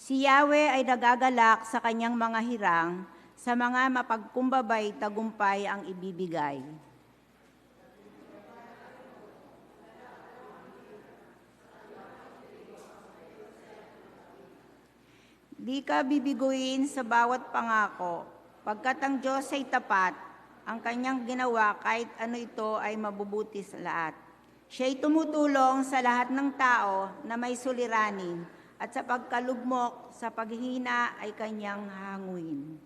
Si Yahweh ay nagagalak sa kanyang mga hirang, sa mga mapagkumbabay tagumpay ang ibibigay. Di ka bibiguin sa bawat pangako, pagkat ang Diyos ay tapat, ang kanyang ginawa kahit ano ito ay mabubuti sa lahat. Siya'y tumutulong sa lahat ng tao na may suliranin, at sa pagkalugmok sa paghihina ay kanyang hanguin.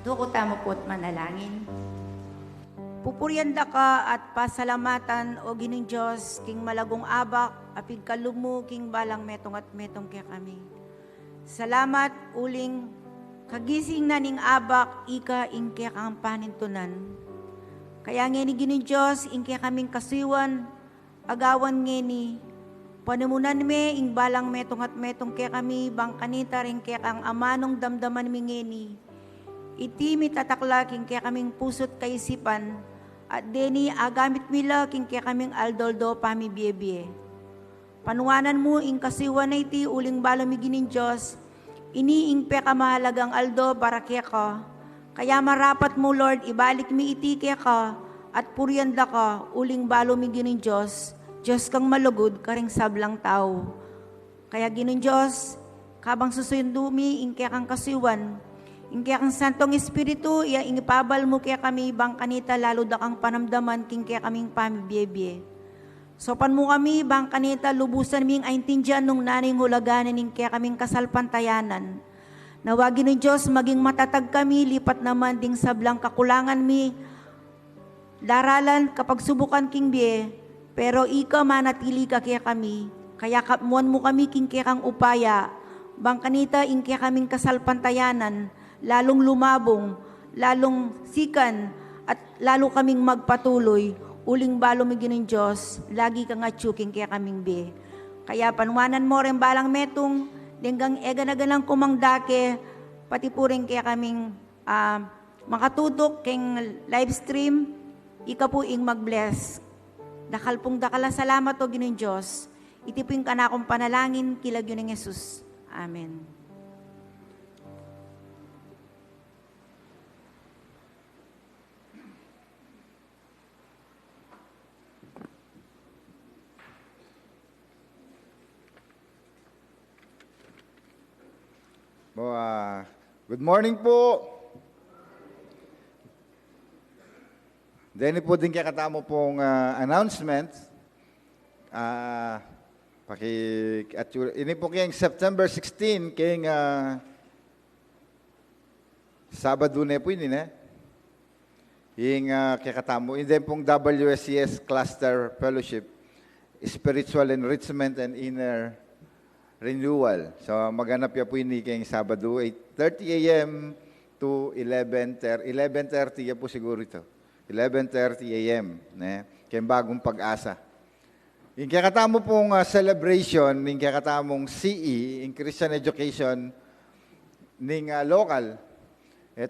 Duko tamo po't manalangin. Pupuryanda ka at pasalamatan o Ginoong Diyos, king malagong abak, apig kalugmo, king balang metong at metong kaya kami. Salamat uling kagising na ning abak, ika ingke kang panintunan. Kaya ngeni Ginoong Diyos, ingke kaming kasiwan, agawan ngeni, panemunan me, ing balang metong at metong kaya kami, bangkanita rin kaya kang amanong damdaman mi ngeni. Iti mitatakla king kaya kaming pusot kaisipan, at deni agamit mila king kaya kaming aldoldo pamibiyebie. Panuwanan mo ing kasiwan na iti uling balo mi Ginoong Diyos, iniing pe ka mahalagang aldo para kaya ka. Kaya marapat mo Lord, ibalik mi iti kaya ka, at puryanda ka, uling balo mi Ginoong Diyos, Diyos kang malugod, karing sablang tao. Kaya Ginoong Diyos, kabang susundo mi ing kaya kang kasiwan, ing kaya kang Santong Espiritu, iya ing ipabal mo kaya kami, bang kanita, lalo da kang panamdaman, king kaya kaming pamibiyebie. Sopan mo kami, bang kanita, lubusan ming aintindihan nung nanay ngulaganan, ing kaya kaming kasalpantayanan. Nawagin ng Diyos, maging matatag kami, lipat naman ding sablang kakulangan mi, daralan kapag subukan king biye, pero ika manatili ka kaya kami, kaya kapmuan mo kami king kaya kang upaya, bang kanita, ing kaya kaming kasalpantayanan, lalong lumabong, lalong sikan, at lalo kaming magpatuloy, uling balo mi Ginoong Diyos, lagi kang atsuking kaya kaming be. Kaya panwanan mo rin balang metong, denggang egan-aganang kumangdake, pati po rin kaya kaming makatutok king live stream, ika po ing mag-bless. Dakal pong dakala salamat o Ginoong Diyos, iti po yung kanakong panalangin, kilag yun ng Jesus. Amen. Good morning po. Deni po din kaya katamo pong announcement. Ini po kayang September 16, kayang Sabado na po ini na. Yung kaya katamo, hindi pong WSCS Cluster Fellowship, Spiritual Enrichment and Inner Renewal. So maganap ya po ini kayong Sabado, 8:30 a.m. to 11:30 ya po siguro ito. 11:30 a.m. Kayong bagong pag-asa. Yung kaya katamo pong celebration, yung kaya katamong CE, yung Christian Education, ning local,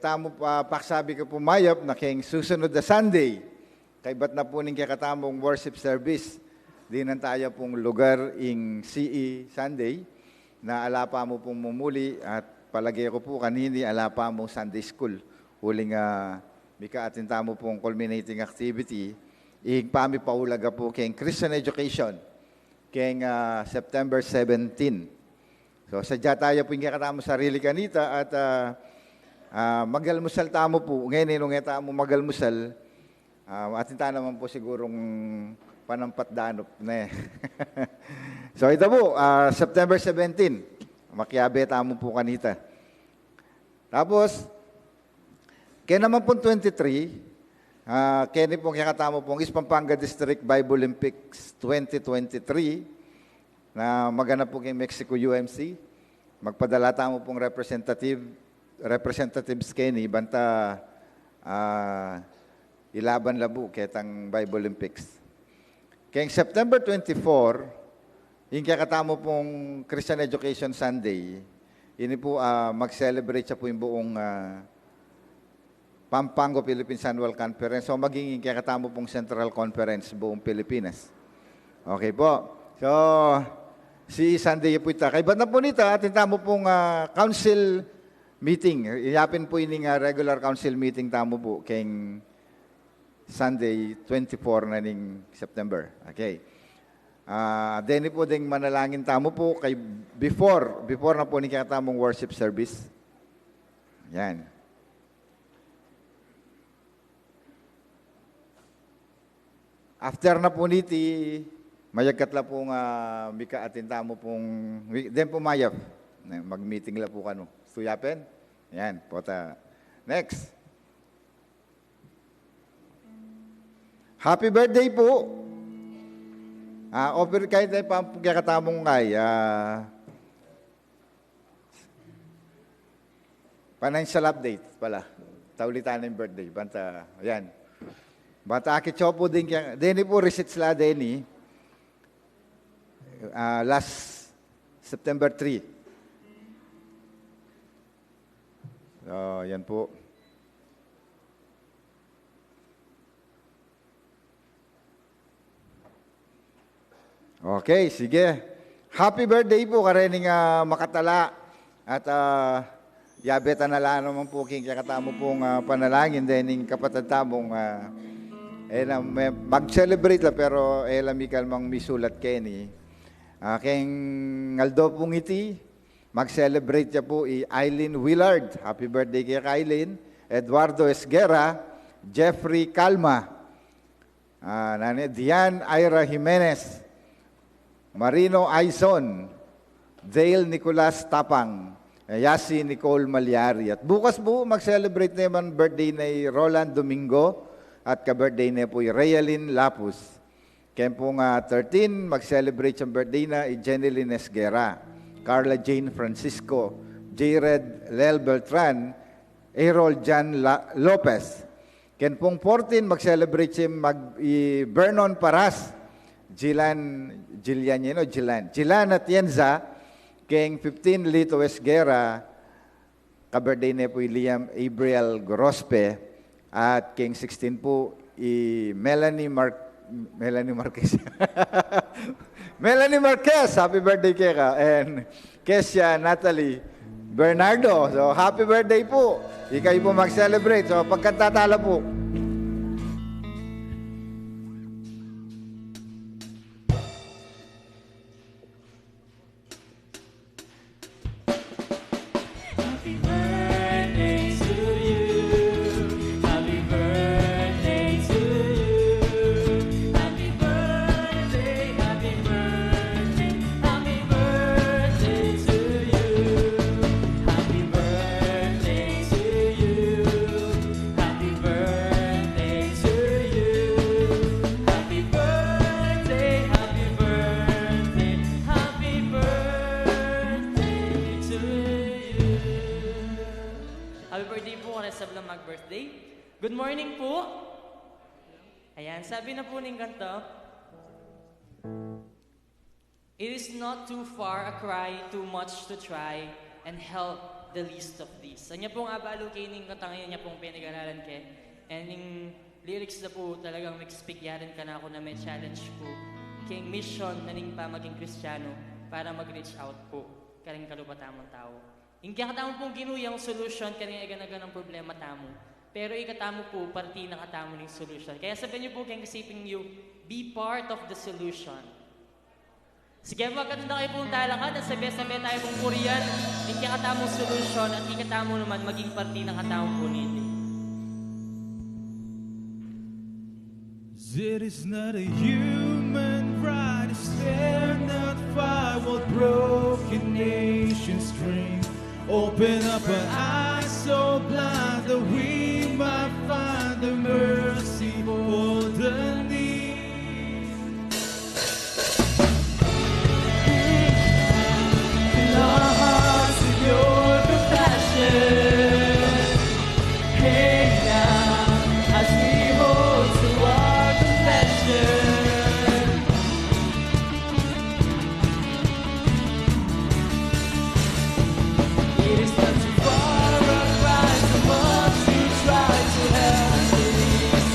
tamo paksabi ko po mayap na kayong susunod na Sunday, kay ba't na po ning kaya katamong worship service, di nang tayo pong lugar ing CE Sunday, na alapa mo pong mumuli at palagay ko po kanini alapa mo Sunday School. Huling mika atin tamo pong culminating activity, ing pami paulaga po kayong Christian Education, kayong September 17. So sadya tayo po yung katamo sarili kanita at magalmusal tamo po. Ngayon nung tamo magalmusal, atin ta naman po sigurong panampat danop na So ito po, September 17, makiabe tamo po kanita. Tapos, kaya naman po 23, kaya ni pong kakatamo pong East Pampanga District Bible Olympics 2023 na maganap po kay Mexico UMC. Magpadala tamo pong representatives kini banta ilaban labo ketang Bible Olympics. Kaya September 24, yung kakatamo pong Christian Education Sunday, ini po mag-celebrate siya po yung buong Pampango Philippines Annual Conference. So magiging kakatamo pong Central Conference buong Pilipinas. Okay po. So, si Sunday po ito. Kaya ba't na po nito, atin tamo pong council meeting. Iyapin po yung regular council meeting tamo po kayong Sunday 24 na ning September. Okay. Then po ding manalangin tamo po kay before na po ni katamong worship service. Yan. After na po niti, mayagkat la pong mika atin tamo pong, then po mayap. Mag-meeting la po kano. Suyapin? Yan, pota. Next. Happy birthday po. Offer kahit ay pagkakatamong ngay. Financial update pala. Taulitan ng birthday. Banta, ayan. Banta akichopo din kaya. Deni po receipts la Deni. Last September 3. So, yan po. Okay, sige. Happy birthday po karening makatala. At yabeta na lang naman po king kakatamo pong panalangin dening kapatid tamong mag-celebrate la pero mikal mang misulat Kenny. King Aldo pong iti, mag-celebrate niya po Eileen Willard. Happy birthday kay Eileen. Eduardo Esguera, Jeffrey Calma, Dian Ira Jimenez, Marino Aizon, Dale Nicolas Tapang, Yasi Nicole Malyari. At bukas po mag-celebrate naman birthday ni Roland Domingo at ka-birthday na po Realin Lapus. Kaya po 13, mag-celebrate ang birthday na Jeneline Esguera, Carla Jane Francisco, Jared Lel Beltran, Errol Jan Lopez. Kaya pong 14, mag-celebrate si Vernon Paras, Jilan Atienza, King 15, Lito Esguera, ka-birthday na po Liam Abriel Gorospe, at King 16 po Melanie Marquez. Melanie Marquez, happy birthday kaya. And Kesia Natalie Bernardo, so happy birthday po. Ikaw po mag-celebrate. So pagkatatala po. Mag-birthday. Good morning po. Ayan, sabi na po ng ganito. It is not too far a cry, too much to try, and help the least of these. Anya pong abalo kayo ng kanta ngayon niya pong pinag-aralan ke. And yung lyrics na po talagang mag-speak-yaran ka na ako na may challenge po. Kaya mission na ning pa maging Kristiyano para mag-reach out po. Karing kalupatamang tao. Yung kakatamo pong ginuyang solution, kanina iganagan ng problema tamo. Pero ikatamo po, parti na katamo ng solution. Kaya sabihin niyo po, kaya kasipin niyo, be part of the solution. Sige, magkatanda kayo pong talakan at sabi-sabi tayo pong Korean, yung kakatamong solution at ikatamo naman maging parti ng katamo po nito. It is not a human right to stand and fight what broken nations dream. Open up our eyes so blind that we might find the mercy for the need. Fill our hearts with your compassion. Hey now, as we hold to our confession. It is not too far a cry, so much you try to help the least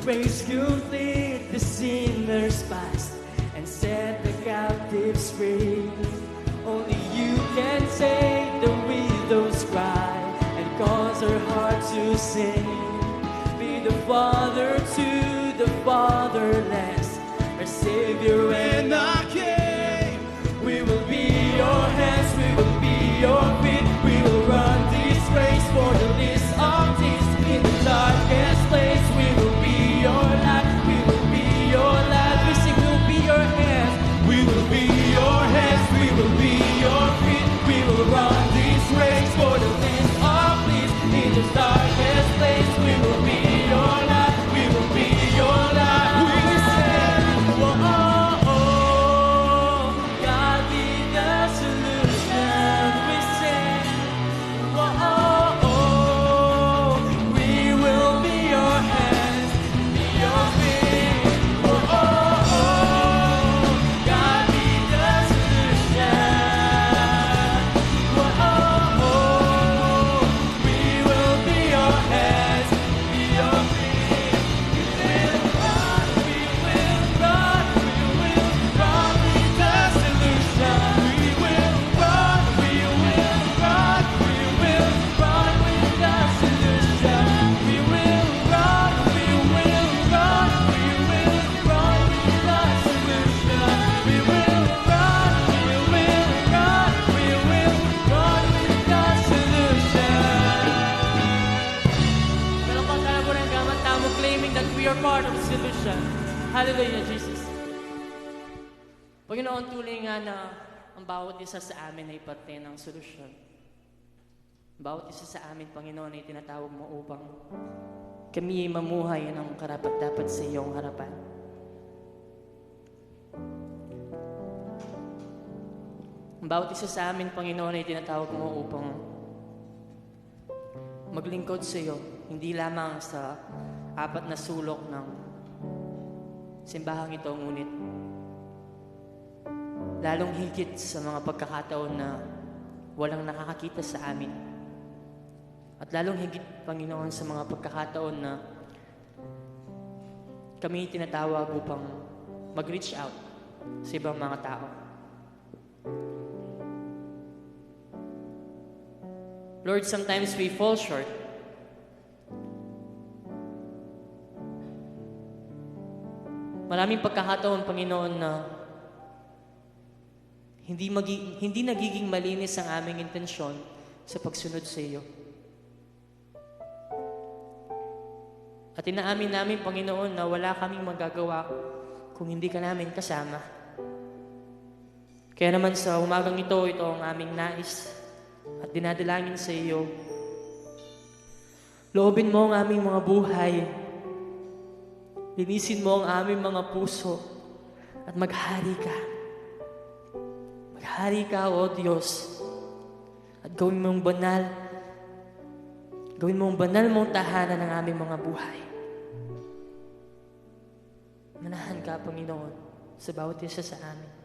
grace complete the sinner's past and set the captives free. Only you can take the widow's cry and cause her heart to sing. Be the father to the fatherless, our Savior and our King. We will be your hands, we will be your feet. We will run this race for the least of these. In the darkest place, we will be your light. We will be your light. We sing, we'll be your hands. We will be your hands. We will be your feet. We will run this race for the least of these. In the darkest place, we will be your light. We will be your light. We sing, oh, oh, oh, God be the solution. We sing, oh, oh, oh, we will be your hands, be your feet. Oh, oh, oh, God be the solution. Oh, oh, oh, we will be your hands, be your feet. We will run, we will run, we will run with the solution. We will run, we will run, we will run with the solution. We will run, we will run, we will run with the solution. We will run, we will run, we will run with the solution. Pero pagkala po ng gamat tamo claiming that we are part of the solution. Hallelujah, Jesus. Panginoon, tuloy nga na ang bawat isa sa amin ay parte ng solusyon. Bawat isa sa amin, Panginoon, ay tinatawag mo upang kami ay mamuhay ng karapat-dapat sa iyong harapan. Ang bawat isa sa amin, Panginoon, ay tinatawag mo upang maglingkod sa iyo, hindi lamang sa apat na sulok ng simbahang ito, ngunit lalong higit sa mga pagkakataon na walang nakakakita sa amin. At lalong higit, Panginoon, sa mga pagkakataon na kami tinatawag upang mag-reach out sa ibang mga tao. Lord, sometimes we fall short. Maraming pagkakataon, Panginoon, na hindi nagiging malinis ang aming intensyon sa pagsunod sa iyo. At inaamin namin, Panginoon, na wala kaming magagawa kung hindi ka namin kasama. Kaya naman sa umagang ito ang aming nais at dinadalangin sa iyo. Loobin mo ang aming mga buhay. Linisin mo ang aming mga puso at maghari ka. Maghari ka, O Diyos, at gawin mong banal mong tahanan ng aming mga buhay. Manahan ka, Panginoon, sa bawat isa sa amin.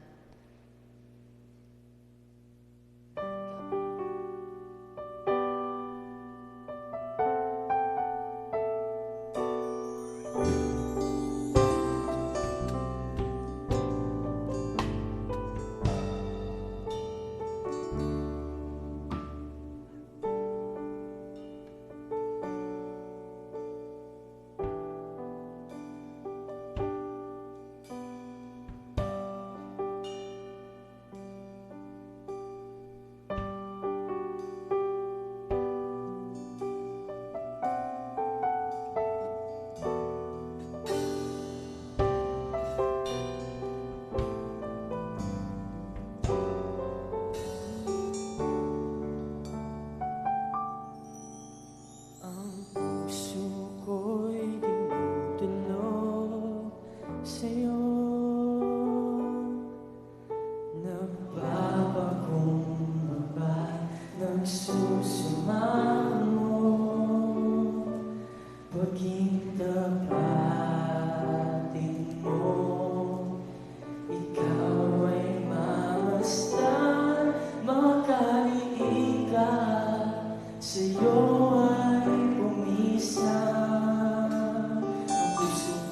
Sa'yo ay pumisa ang puso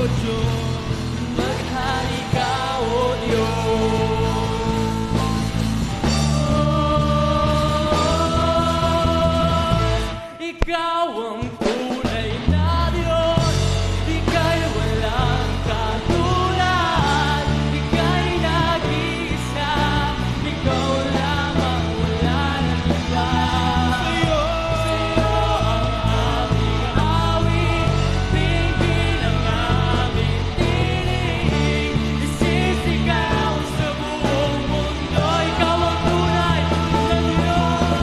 Diyos. Maghari ka, O Diyos. Ikaw ang tunay na Diyos, Ika'y walang katulad, Ika'y nag-iisa, Ikaw lamang, wala nang iba. Sa'yo ang aming awit, tingin ang aming tinig, isisigaw sa buong mundo. Ikaw ang tunay na Diyos.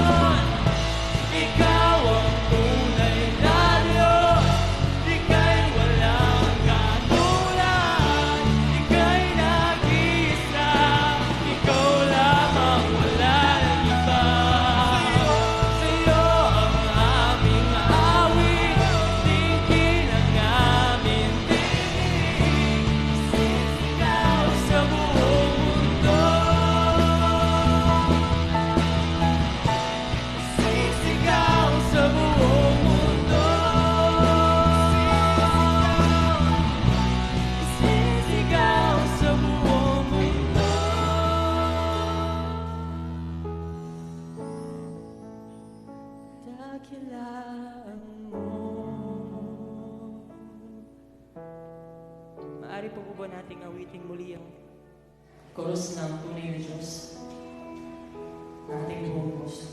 Ikaw ang tunay na Diyos, Ika'y walang katulad, Ika'y nag-iisa, Ikaw lamang, wala nang iba. Sa'yo ang aming awit, tingin ang aming tinig, isisigaw sa buong mundo. Sisigaw sa buong mundo. Sisigaw sa buong mundo. Dakilaan mo. Maaari po ba nating awitin muli ang chorus ng Tunay na Diyos? Ating buong puso.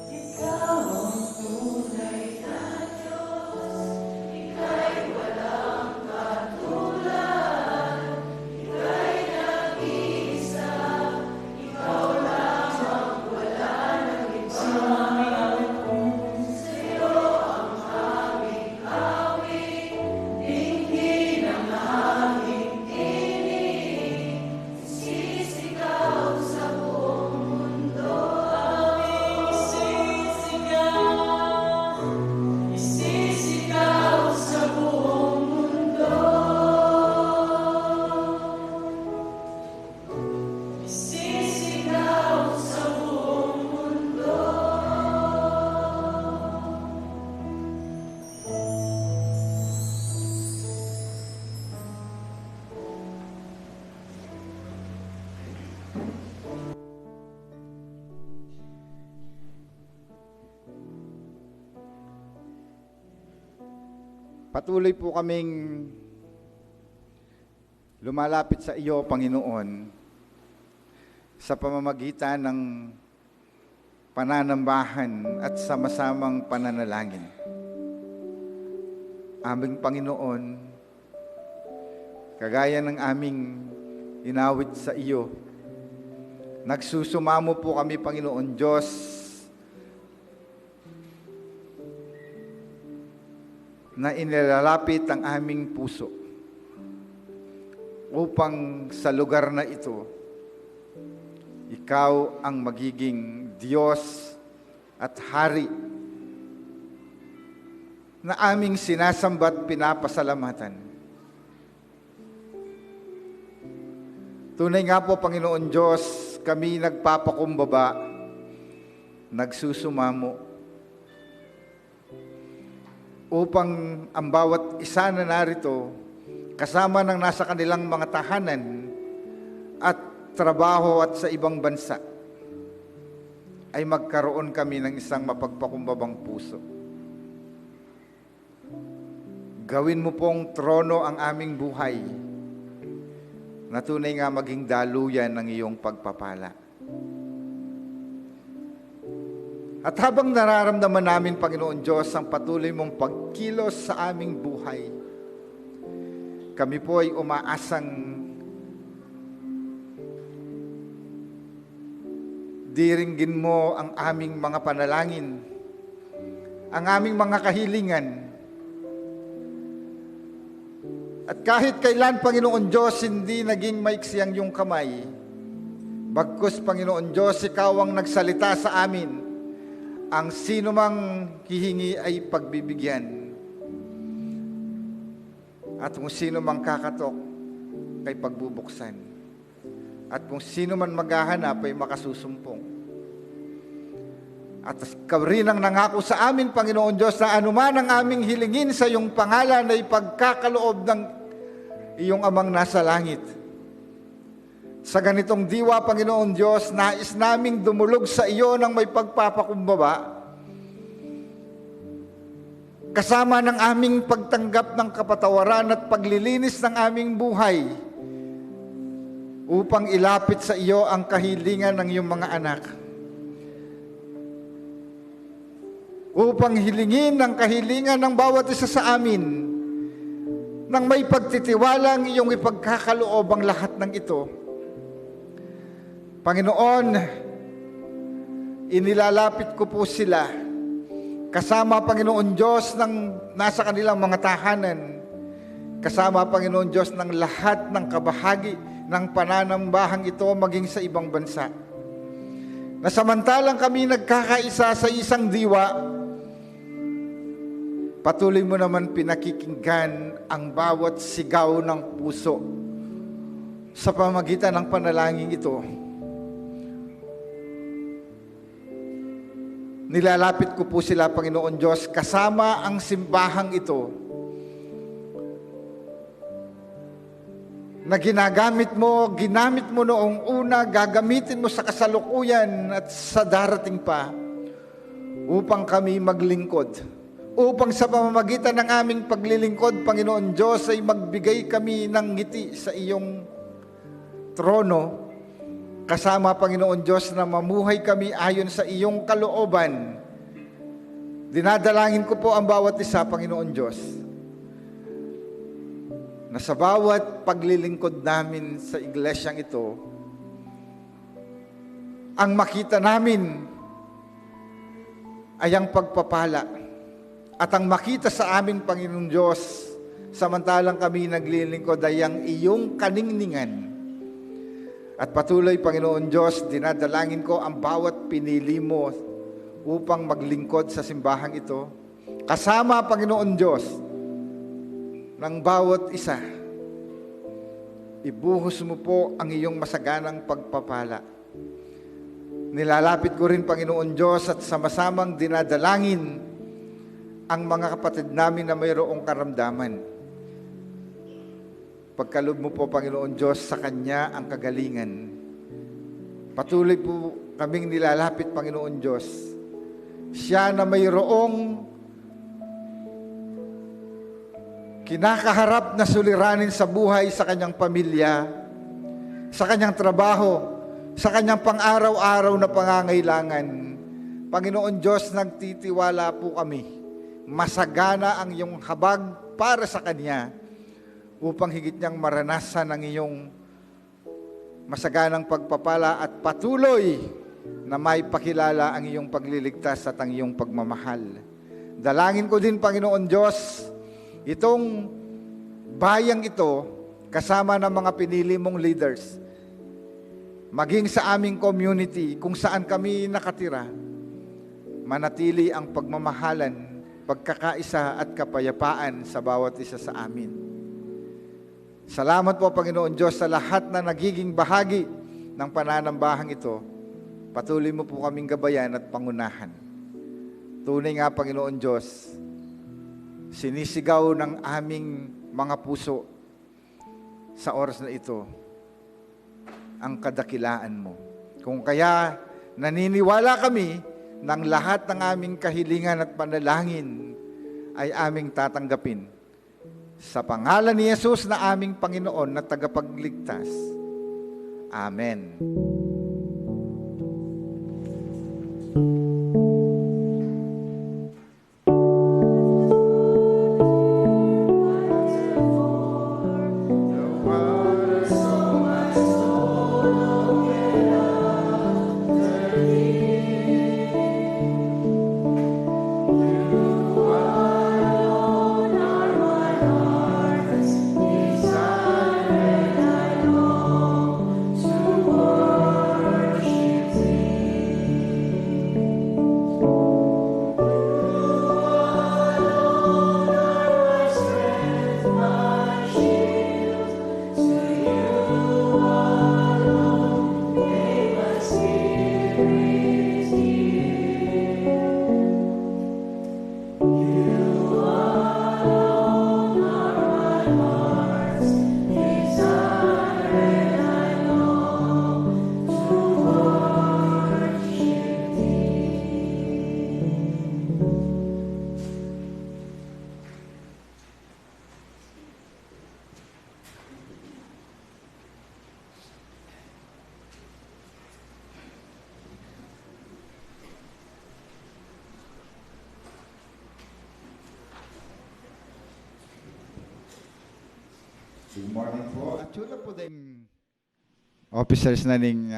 Ikaw ang tunay na Diyos, Ika'y walang katulad, Ika'y nag-iisa, Ikaw lamang, wala nang iba. Sa'yo ang aming awit po. Sa'yo ang aming awit, tingin ang aming tinig, sisigaw sa buong mundo. Isisigaw sa buong mundo. Isisigaw sa buong mundo. Patuloy po kaming lumalapit sa iyo, Panginoon, sa pamamagitan ng pananambahan at sama-samang pananalangin. Aming Panginoon, kagaya ng aming inawit sa iyo, nagsusumamo po kami, Panginoon Diyos, na inilalapit ang aming puso upang sa lugar na ito, ikaw ang magiging Diyos at Hari na aming sinasambat pinapasalamatan. Tunay nga po, Panginoon Diyos, kami nagpapakumbaba, nagsusumamo, upang ang bawat isa na narito, kasama ng nasa kanilang mga tahanan at trabaho at sa ibang bansa, ay magkaroon kami ng isang mapagpakumbabang puso. Gawin mo pong trono ang aming buhay, na tunay nga maging daluyan ng iyong pagpapala. At habang nararamdaman namin, Panginoon Diyos, ang patuloy mong pagkilos sa aming buhay, kami po ay umaasang diringgin mo ang aming mga panalangin, ang aming mga kahilingan. At kahit kailan, Panginoon Diyos, hindi naging maiksi ang iyong kamay, bagkus, Panginoon Diyos, ikaw ang nagsalita sa amin. Ang sino mang hihingi ay pagbibigyan. At kung sino mang kakatok, ay pagbubuksan. At kung sino man maghahanap, ay makasusumpong. At ikaw rin ang nangako sa amin, Panginoon Diyos, na anuman ang aming hilingin sa iyong pangalan na ipagkakaloob ng iyong amang nasa langit. Sa ganitong diwa, Panginoon Diyos, nais naming dumulog sa iyo ng may pagpapakumbaba, kasama ng aming pagtanggap ng kapatawaran at paglilinis ng aming buhay, upang ilapit sa iyo ang kahilingan ng iyong mga anak. Upang hilingin ang kahilingan ng bawat isa sa amin, nang may pagtitiwalang iyong ipagkakaloob ang lahat ng ito. Panginoon, inilalapit ko po sila, kasama, Panginoon Diyos, ng nasa kanilang mga tahanan, kasama, Panginoon Diyos, ng lahat ng kabahagi ng pananambahang ito maging sa ibang bansa. Na samantalang kami nagkakaisa sa isang diwa, patuloy mo naman pinakikinggan ang bawat sigaw ng puso sa pamamagitan ng panalangin ito. Nilalapit ko po sila, Panginoon Diyos, kasama ang simbahang ito na ginamit mo noong una, gagamitin mo sa kasalukuyan at sa darating pa upang kami maglingkod. Upang sa pamamagitan ng aming paglilingkod, Panginoon Diyos, ay magbigay kami ng ngiti sa iyong trono. Kasama, Panginoon Diyos, na mamuhay kami ayon sa iyong kalooban. Dinadalangin ko po ang bawat isa, Panginoon Diyos, na sa bawat paglilingkod namin sa iglesyang ito, ang makita namin ay ang pagpapala. At ang makita sa amin, Panginoon Diyos, samantalang kami naglilingkod ay ang iyong kaningningan. At patuloy, Panginoon Diyos, dinadalangin ko ang bawat pinili mo upang maglingkod sa simbahang ito. Kasama, Panginoon Diyos, ng bawat isa. Ibuhos mo po ang iyong masaganang pagpapala. Nilalapit ko rin, Panginoon Diyos, at sama-samang dinadalangin ang mga kapatid namin na mayroong karamdaman. Pagkaloob mo po, Panginoon Diyos, sa Kanya ang kagalingan. Patuloy po kaming nilalapit, Panginoon Diyos. Siya na mayroong kinakaharap na suliranin sa buhay sa Kanyang pamilya, sa Kanyang trabaho, sa Kanyang pang-araw-araw na pangangailangan. Panginoon Diyos, nagtitiwala po kami. Masagana ang iyong habag para sa Kanya upang higit niyang maranasan ang iyong masaganang pagpapala at patuloy na may pakilala ang iyong pagliligtas at ang iyong pagmamahal. Dalangin ko din, Panginoon Diyos, itong bayang ito kasama ng mga pinili mong leaders, maging sa aming community kung saan kami nakatira, manatili ang pagmamahalan, pagkakaisa at kapayapaan sa bawat isa sa amin. Salamat po, Panginoon Diyos, sa lahat na nagiging bahagi ng pananambahang ito. Patuloy mo po kaming gabayan at pangunahan. Tunay nga, Panginoon Diyos, sinisigaw ng aming mga puso sa oras na ito ang kadakilaan mo. Kung kaya naniniwala kami ng lahat ng aming kahilingan at panalangin ay aming tatanggapin. Sa pangalan ni Jesus na aming Panginoon na tagapagligtas. Amen. Desire I long to worship. Good morning po. At yun po din officers na ning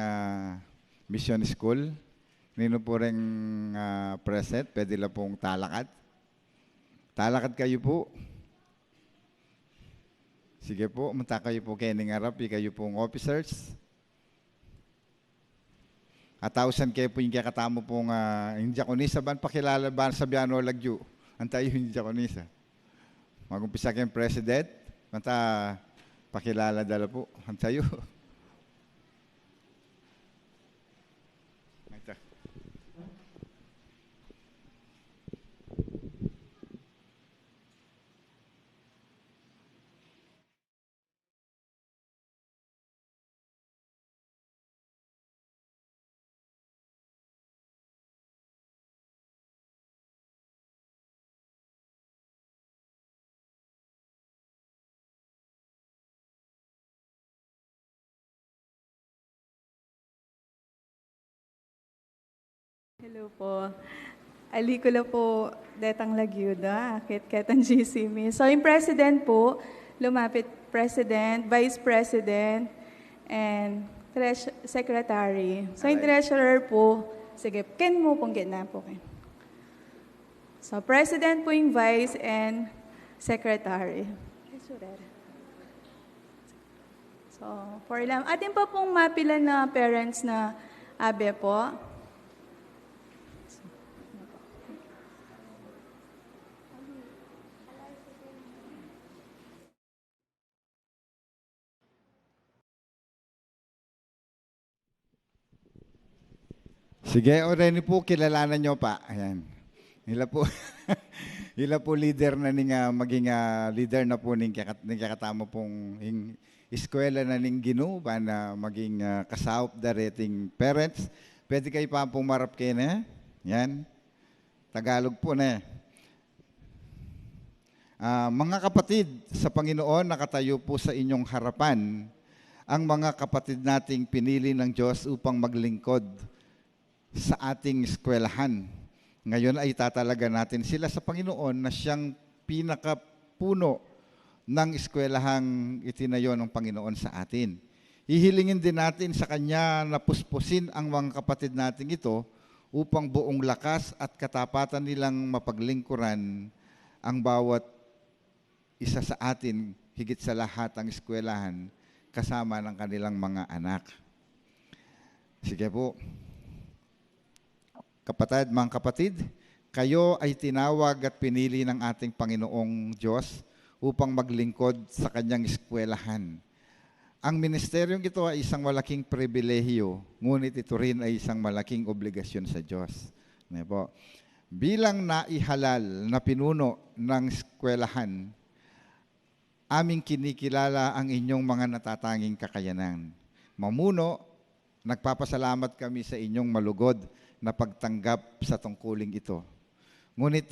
mission school. Nino po rin present, pwede lang pong talakad. Talakad kayo po. Sige po, munta kayo po kayo ning harap, kayo pong officers. At 1,000 kayo po yung kakatamo pong yung diakonisa, ban pakilala ba sa Biano Lagyo? Antayo yung diakonisa. Mag-umpisa kayong president, manta pakilala dala po. Antayo. Hello po. Alikula po, Detang Lagyuda, Ketketan GC mi. So, yung President po, lumapit President, Vice President, and Secretary. So, yung Treasurer po, sige, Ken mo pong gitna po. Ken. So, President po yung Vice and Secretary. Treasurer. So, for lang. Atin pa pong mapila na parents na abe po. Sige, o rin po, kilalanan nyo pa. Ayan. Ila po, ila po leader na ning maging leader na po ning kakatamo pong eskwela na ning ginuba na maging kasaup da rating parents. Pwede kayo pa pong marap kayo na. Yan. Tagalog po na. Mga kapatid sa Panginoon, nakatayo po sa inyong harapan ang mga kapatid nating pinili ng Diyos upang maglingkod sa ating eskwelahan. Ngayon ay tatalaga natin sila sa Panginoon na siyang pinakapuno ng eskwelahang itinayo ng Panginoon sa atin. Hihilingin din natin sa Kanya na puspusin ang mga kapatid nating ito upang buong lakas at katapatan nilang mapaglingkuran ang bawat isa sa atin, higit sa lahat ang eskwelahan, kasama ng kanilang mga anak. Sige po. Mga kapatid, kayo ay tinawag at pinili ng ating Panginoong Diyos upang maglingkod sa Kanyang eskwelahan. Ang ministeryong ito ay isang malaking pribilehiyo, ngunit ito rin ay isang malaking obligasyon sa Diyos. Bilang naihalal na pinuno ng eskwelahan, aming kinikilala ang inyong mga natatanging kakayanan. Mamuno, nagpapasalamat kami sa inyong malugod na pagtanggap sa tungkuling ito. Ngunit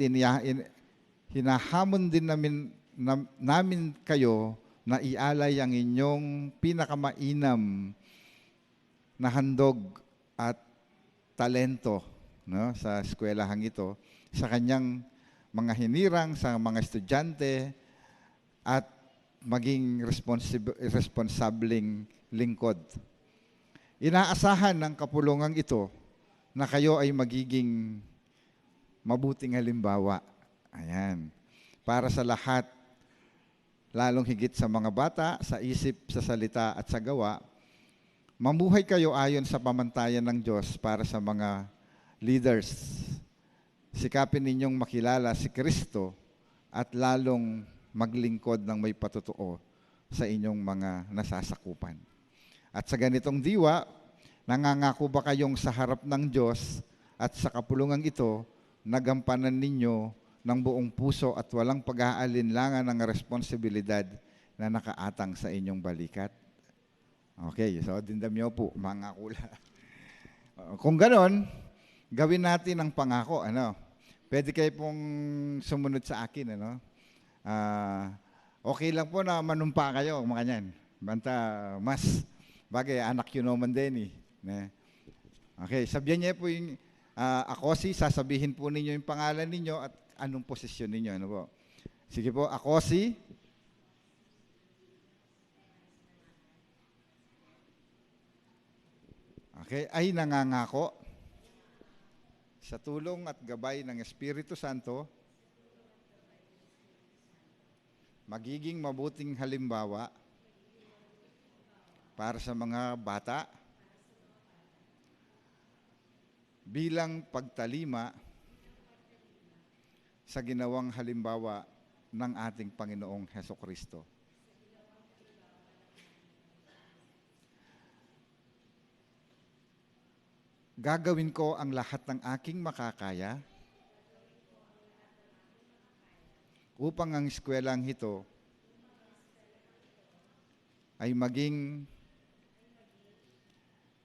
hinahamon din namin kayo na ialay ang inyong pinakamainam na handog at talento, no, sa eskwelahang ito, sa kanyang mga hinirang, sa mga estudyante, at maging responsableng lingkod. Inaasahan ng kapulungang ito na kayo ay magiging mabuting halimbawa. Ayan. Para sa lahat, lalong higit sa mga bata, sa isip, sa salita at sa gawa, mamuhay kayo ayon sa pamantayan ng Diyos para sa mga leaders. Sikapin ninyong makilala si Kristo at lalong maglingkod ng may patotoo sa inyong mga nasasakupan. At sa ganitong diwa, nangangako ba kayong sa harap ng Diyos at sa kapulungan ito, nagampanan ninyo ng buong puso at walang pag-aalinlangan ng responsibilidad na nakaatang sa inyong balikat? Okay, so dindamyo po, mga kula. Kung ganon, gawin natin ang pangako. Pwede kayo pong sumunod sa akin. Okay lang po na manumpa kayo, mga kanyan. Banta, mas bagay, anak yun naman din eh. Okay, sabihan niya po yung ako sasabihin po ninyo yung pangalan ninyo at anong posisyon ninyo. Ano po? Sige po, ako Okay, ay nangangako sa tulong at gabay ng Espiritu Santo, magiging mabuting halimbawa para sa mga bata bilang pagtalima sa ginawang halimbawa ng ating Panginoong Hesukristo. Gagawin ko ang lahat ng aking makakaya upang ang eskwelang ito ay maging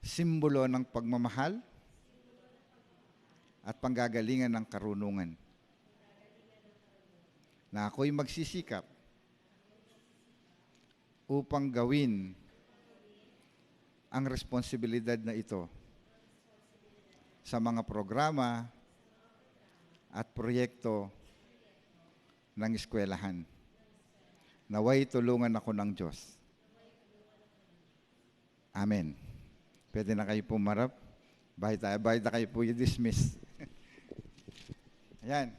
simbolo ng pagmamahal at panggagalingan ng karunungan, na ako'y magsisikap upang gawin ang responsibilidad na ito sa mga programa at proyekto ng eskwelahan. Naway tulungan ako ng Diyos. Amen. Pwede na kayo pumarap. Bahit na kayo po i-dismiss. Ayan.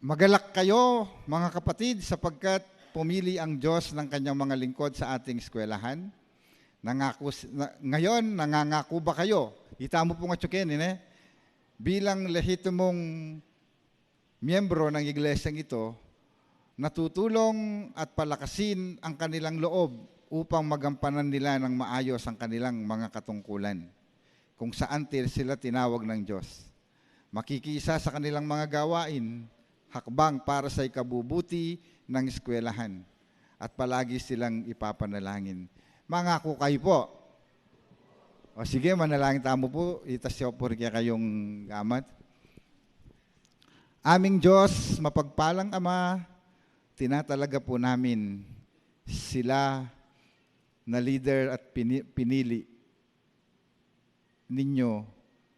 Magalak kayo, mga kapatid, sapagkat pumili ang Diyos ng kanyang mga lingkod sa ating eskwelahan. Ngayon, nangangako ba kayo? Ita mo po nga tsukin, bilang lehitimong miyembro ng iglesyang ito, natutulong at palakasin ang kanilang loob upang magampanan nila ng maayos ang kanilang mga katungkulan, kung saan sila tinawag ng Diyos. Makikisa sa kanilang mga gawain, hakbang para sa ikabubuti ng eskwelahan, at palagi silang ipapanalangin. Mangako kayo po. O sige, manalangin tamo po. Itasyo po rin kayong gamat. Aming Diyos, mapagpalang Ama, tinatalaga po namin sila na leader at pinili ninyo.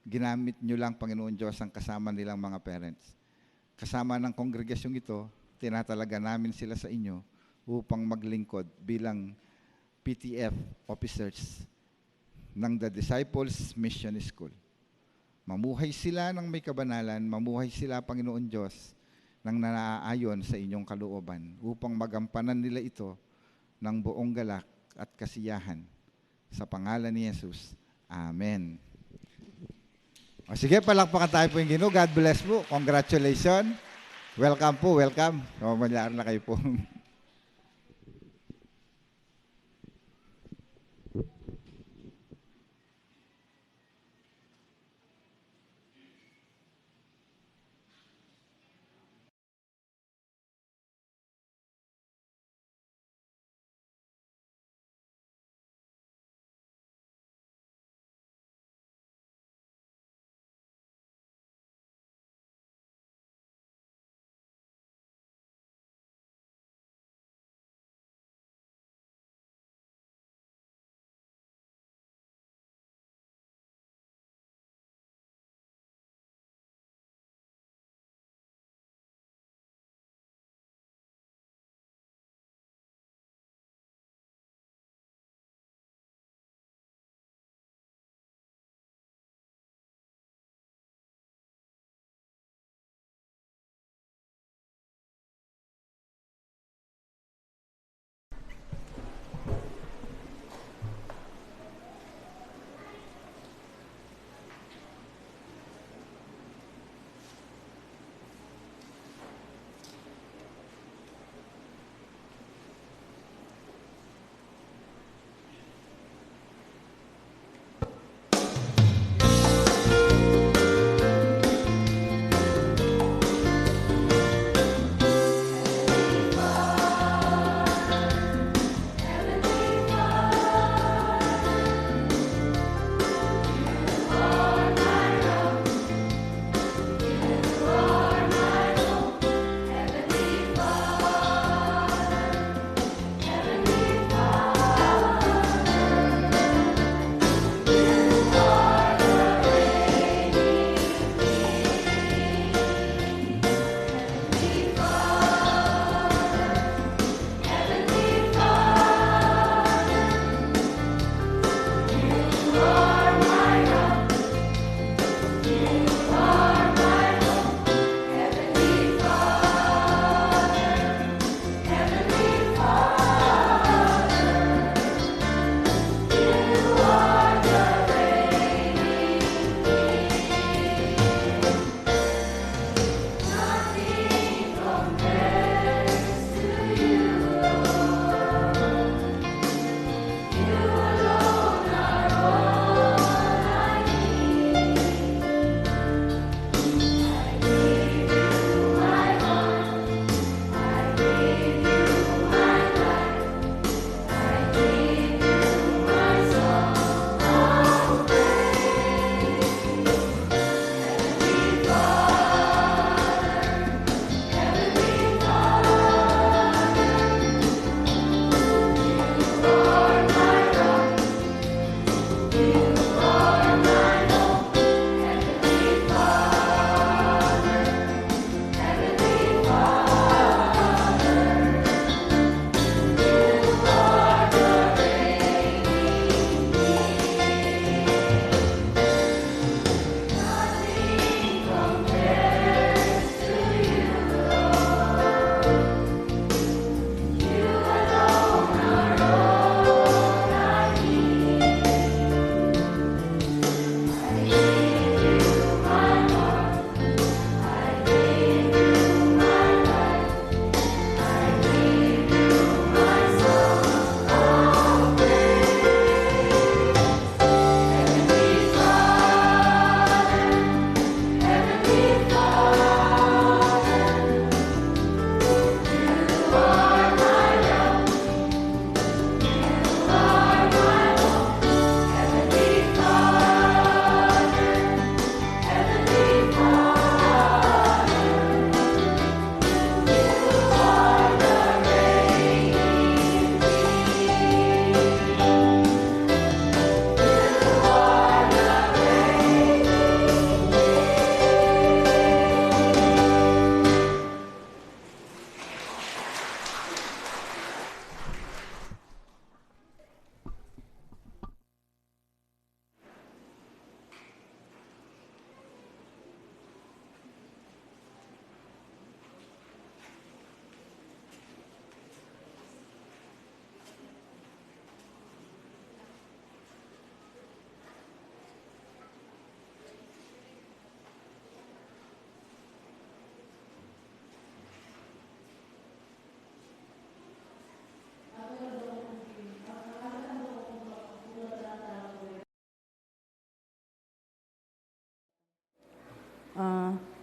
Ginamit nyo lang, Panginoon Diyos, ang kasama nilang mga parents. Kasama ng kongregasyong ito, tinatalaga namin sila sa inyo upang maglingkod bilang PTF officers ng The Disciples Mission School. Mamuhay sila ng may kabanalan, mamuhay sila, Panginoon Diyos, ng naaayon sa inyong kalooban upang magampanan nila ito ng buong galak at kasiyahan. Sa pangalan ni Jesus. Amen. O sige, palakpakan tayo po yung Ginoo. God bless po. Congratulations. Welcome po, welcome. Mamalyar na kayo po.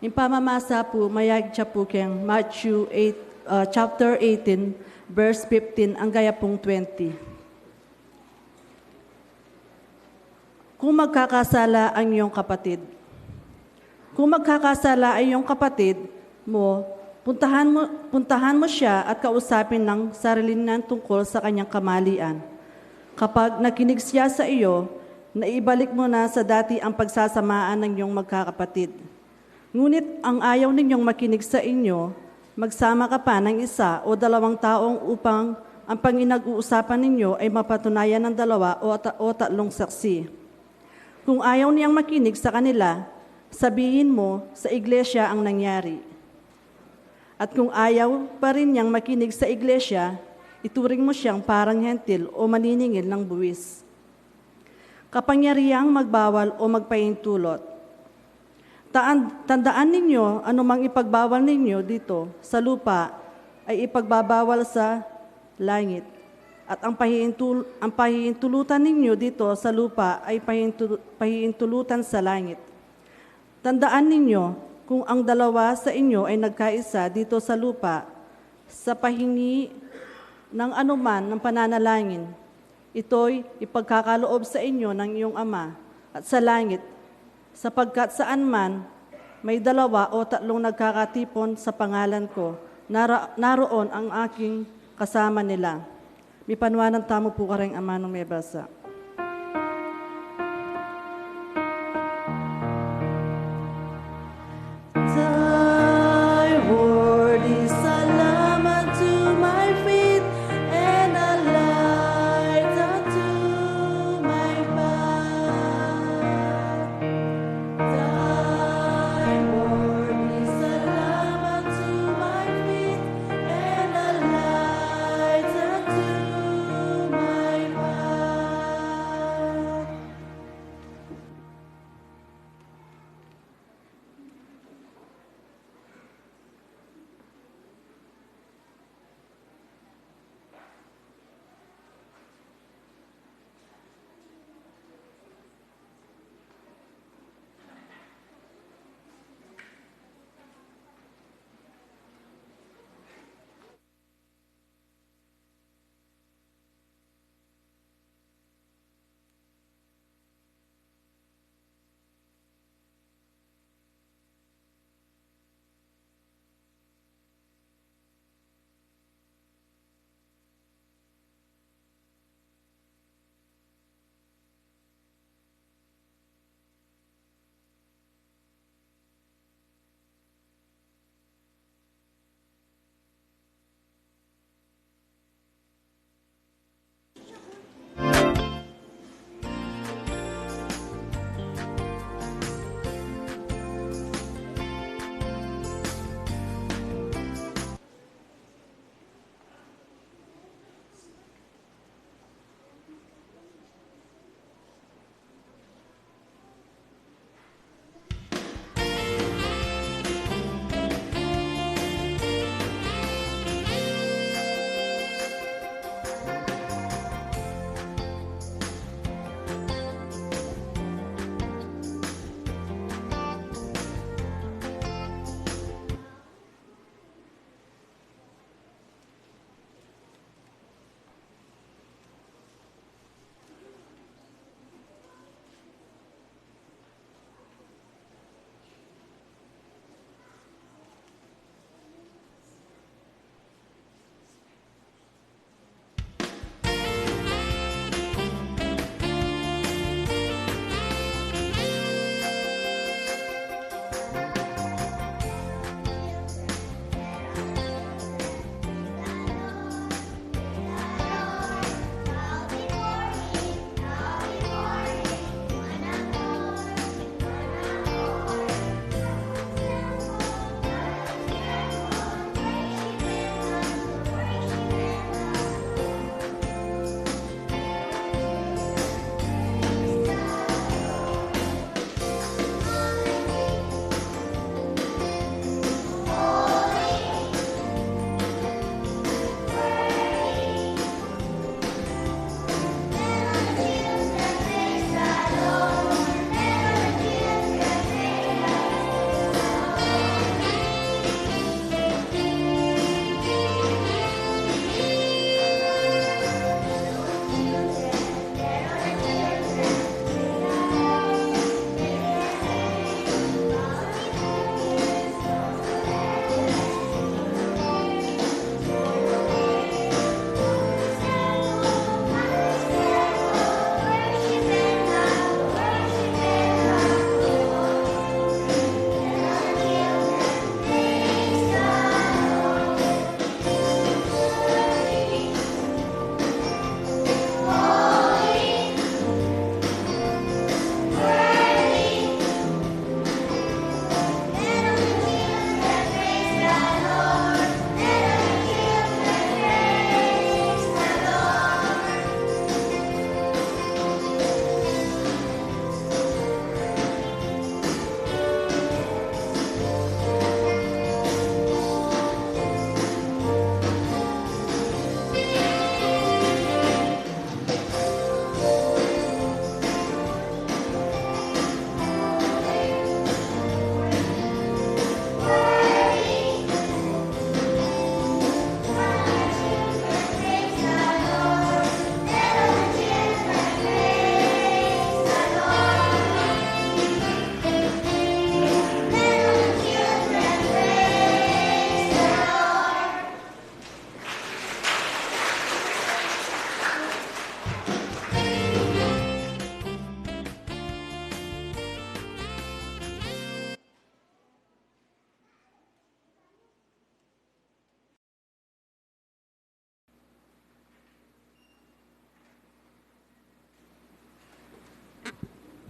In pamamasa po, mayag siya po keng Matthew 8, chapter 18, verse 15, ang gaya pong 20. Kung magkakasala ang iyong kapatid, kung magkakasala ay iyong kapatid mo, puntahan mo siya at kausapin ng sarili niya tungkol sa kanyang kamalian. Kapag nakinig siya sa iyo, naibalik mo na sa dati ang pagsasamaan ng iyong magkakapatid. Ngunit ang ayaw ninyong makinig sa inyo, magsama ka pa ng isa o dalawang taong upang ang panginag-uusapan ninyo ay mapatunayan ng dalawa o tatlong saksi. Kung ayaw niyang makinig sa kanila, sabihin mo sa iglesia ang nangyari. At kung ayaw pa rin niyang makinig sa iglesia, ituring mo siyang parang hentil o maniningil ng buwis. Kapangyarihang magbawal o magpahintulot. Tandaan ninyo, anumang ipagbawal ninyo dito sa lupa ay ipagbabawal sa langit. At ang pahihintulutan ninyo dito sa lupa ay pahihintulutan sa langit. Tandaan ninyo, kung ang dalawa sa inyo ay nagkaisa dito sa lupa, sa pahingi ng anuman ng pananalangin, ito'y ipagkakaloob sa inyo ng iyong Ama at sa langit, sapagkat saan man may dalawa o tatlong nagkakatipon sa pangalan ko, naroon ang aking kasama nila. May panwanan tamo po kareng Ama nung may basa. Thy word is a lamp to my feet and a light unto my path. Thy word is a lamp to my feet and a light unto my path.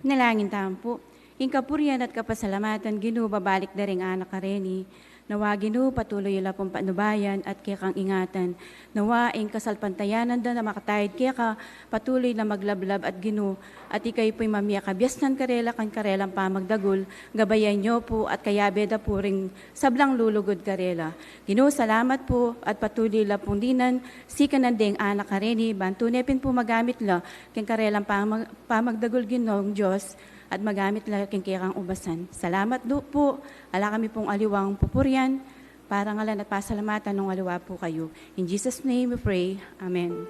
Nalangin tayo po. Ing kapurian at kapasalamatan, Ginoo, babalik na rin anak ka rin. Nawa, Ginoo, patuloy ila pong panubayan at kaya kang ingatan. Nawa, ing kasalpantayanan da na makatayid kaya ka, patuloy na maglablab at Ginoo. At ikay po'y mamiya kabyasnan karela kan karelang pamagdagol. Gabayan nyo po at kayabeda po ring sablang lulugod karela. Ginoo, salamat po at patuloy la pong dinan. Sikanandeng anak ka rin. Bantunepin po magamit la kang karelang pamagdagol Ginoong Diyos at magamit lang kang ubasan. Salamat do po. Ala kami pong aliwang pupurian. Para ngalan at pasalamatan ng aliwa po kayo. In Jesus' name we pray. Amen.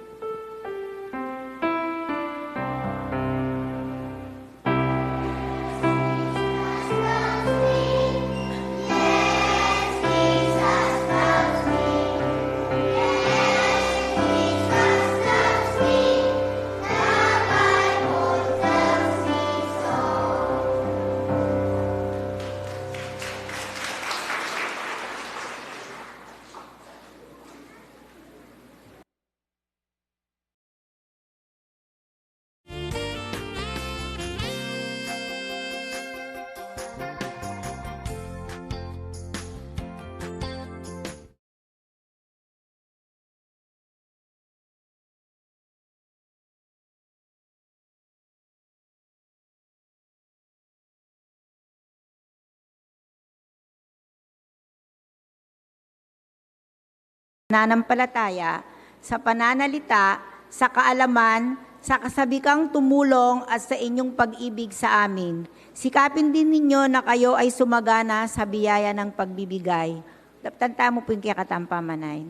Nananampalataya sa pananalita, sa kaalaman, sa kasabikang tumulong at sa inyong pag-ibig sa amin. Sikapin din ninyo na kayo ay sumagana sa biyaya ng pagbibigay. Tanta mo po yung kiyakatampamanay.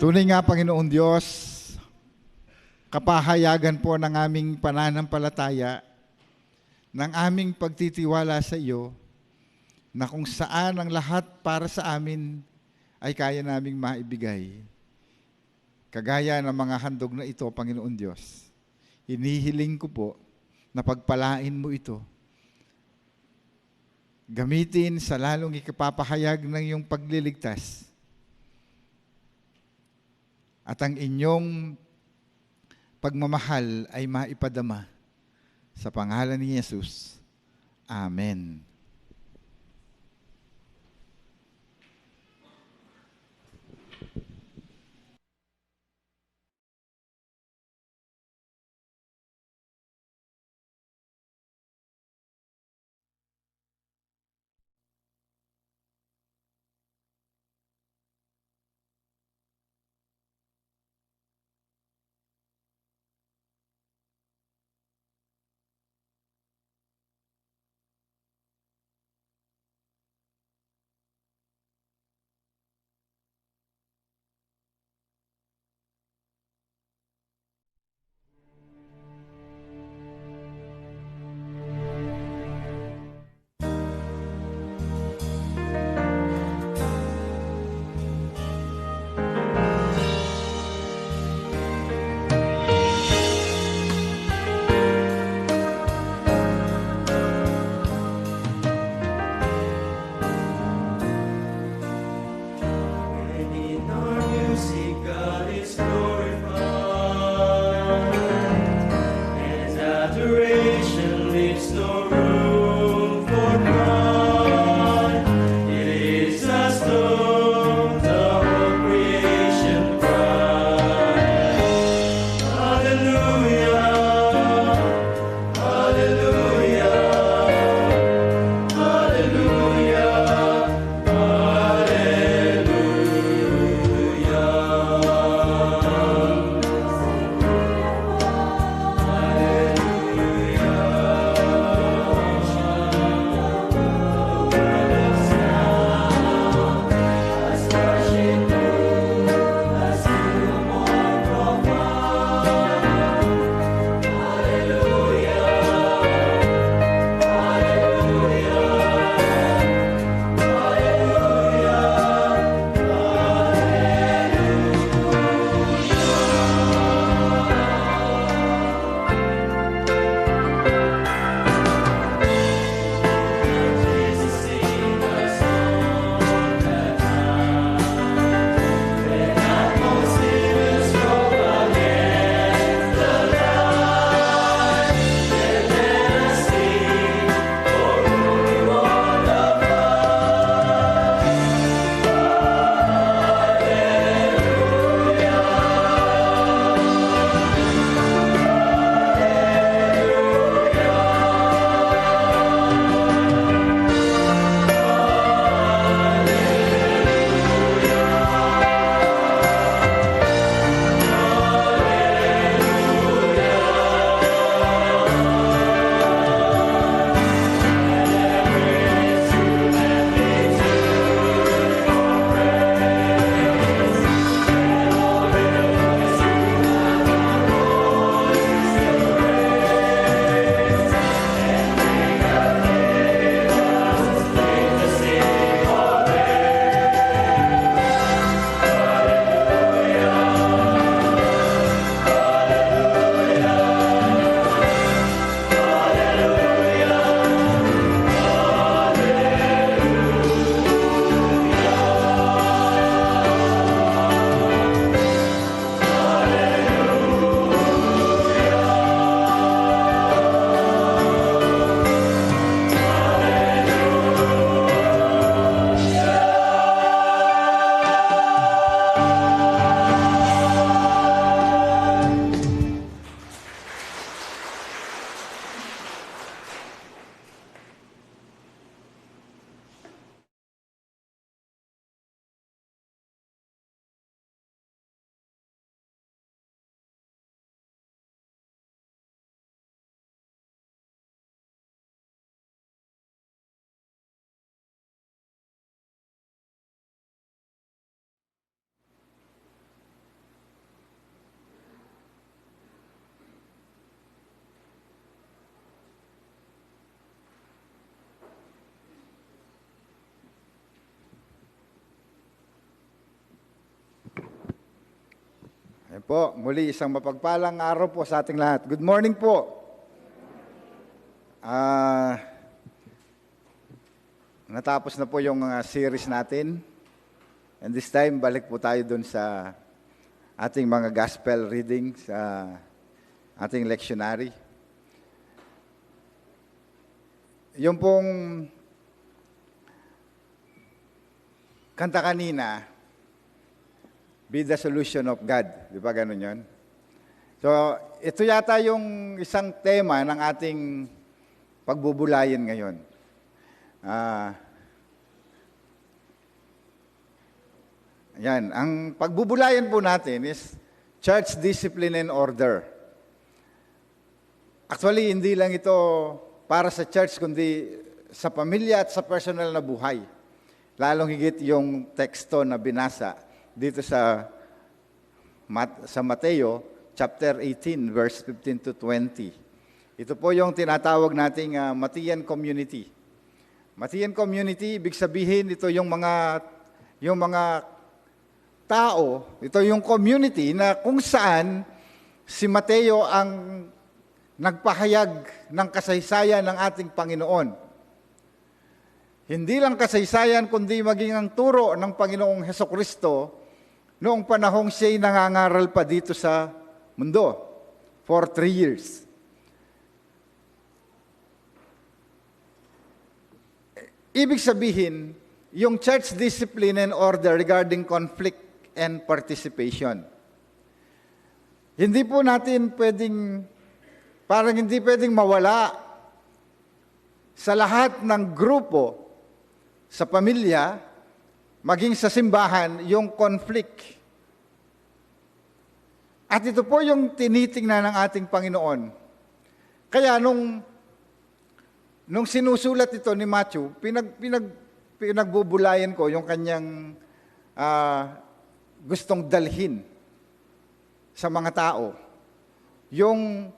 Tunay nga, Panginoong Diyos, kapahayagan po ng aming pananampalataya, ng aming pagtitiwala sa iyo, na kung saan ang lahat para sa amin ay kaya naming maibigay. Kagaya ng mga handog na ito, Panginoon Diyos, hinihiling ko po na pagpalain mo ito. Gamitin sa lalong ikapapahayag ng iyong pagliligtas. At ang inyong pagmamahal ay maipadama sa pangalan ni Jesus. Amen. Ayan po, muli isang mapagpalang araw po sa ating lahat. Good morning po. Natapos na po yung series natin. And this time, balik po tayo dun sa ating mga gospel reading sa ating lectionary. Yung pong kanta kanina, Be the Solution of God. Di ba ganun yun? So, ito yata yung isang tema ng ating pagbubulayan ngayon. Yan. Ang pagbubulayan po natin is church discipline and order. Actually, hindi lang ito para sa church, kundi sa pamilya at sa personal na buhay. Lalong higit yung teksto na binasa dito sa Mateo, chapter 18, verse 15 to 20. Ito po yung tinatawag nating Matean community. Matean community, ibig sabihin, ito yung mga tao, ito yung community na kung saan si Mateo ang nagpahayag ng kasaysayan ng ating Panginoon. Hindi lang kasaysayan, kundi maging ang turo ng Panginoong Hesukristo noong panahong siya'y nangangaral pa dito sa mundo for 3 years. Ibig sabihin, yung church discipline and order regarding conflict and participation. Hindi po natin hindi pwedeng mawala sa lahat ng grupo, sa pamilya, maging sa simbahan, yung conflict. At ito po yung tinitingnan ng ating Panginoon. Kaya nung sinusulat ito ni Matthew, pinagbubulayan ko yung kanyang gustong dalhin sa mga tao. Yung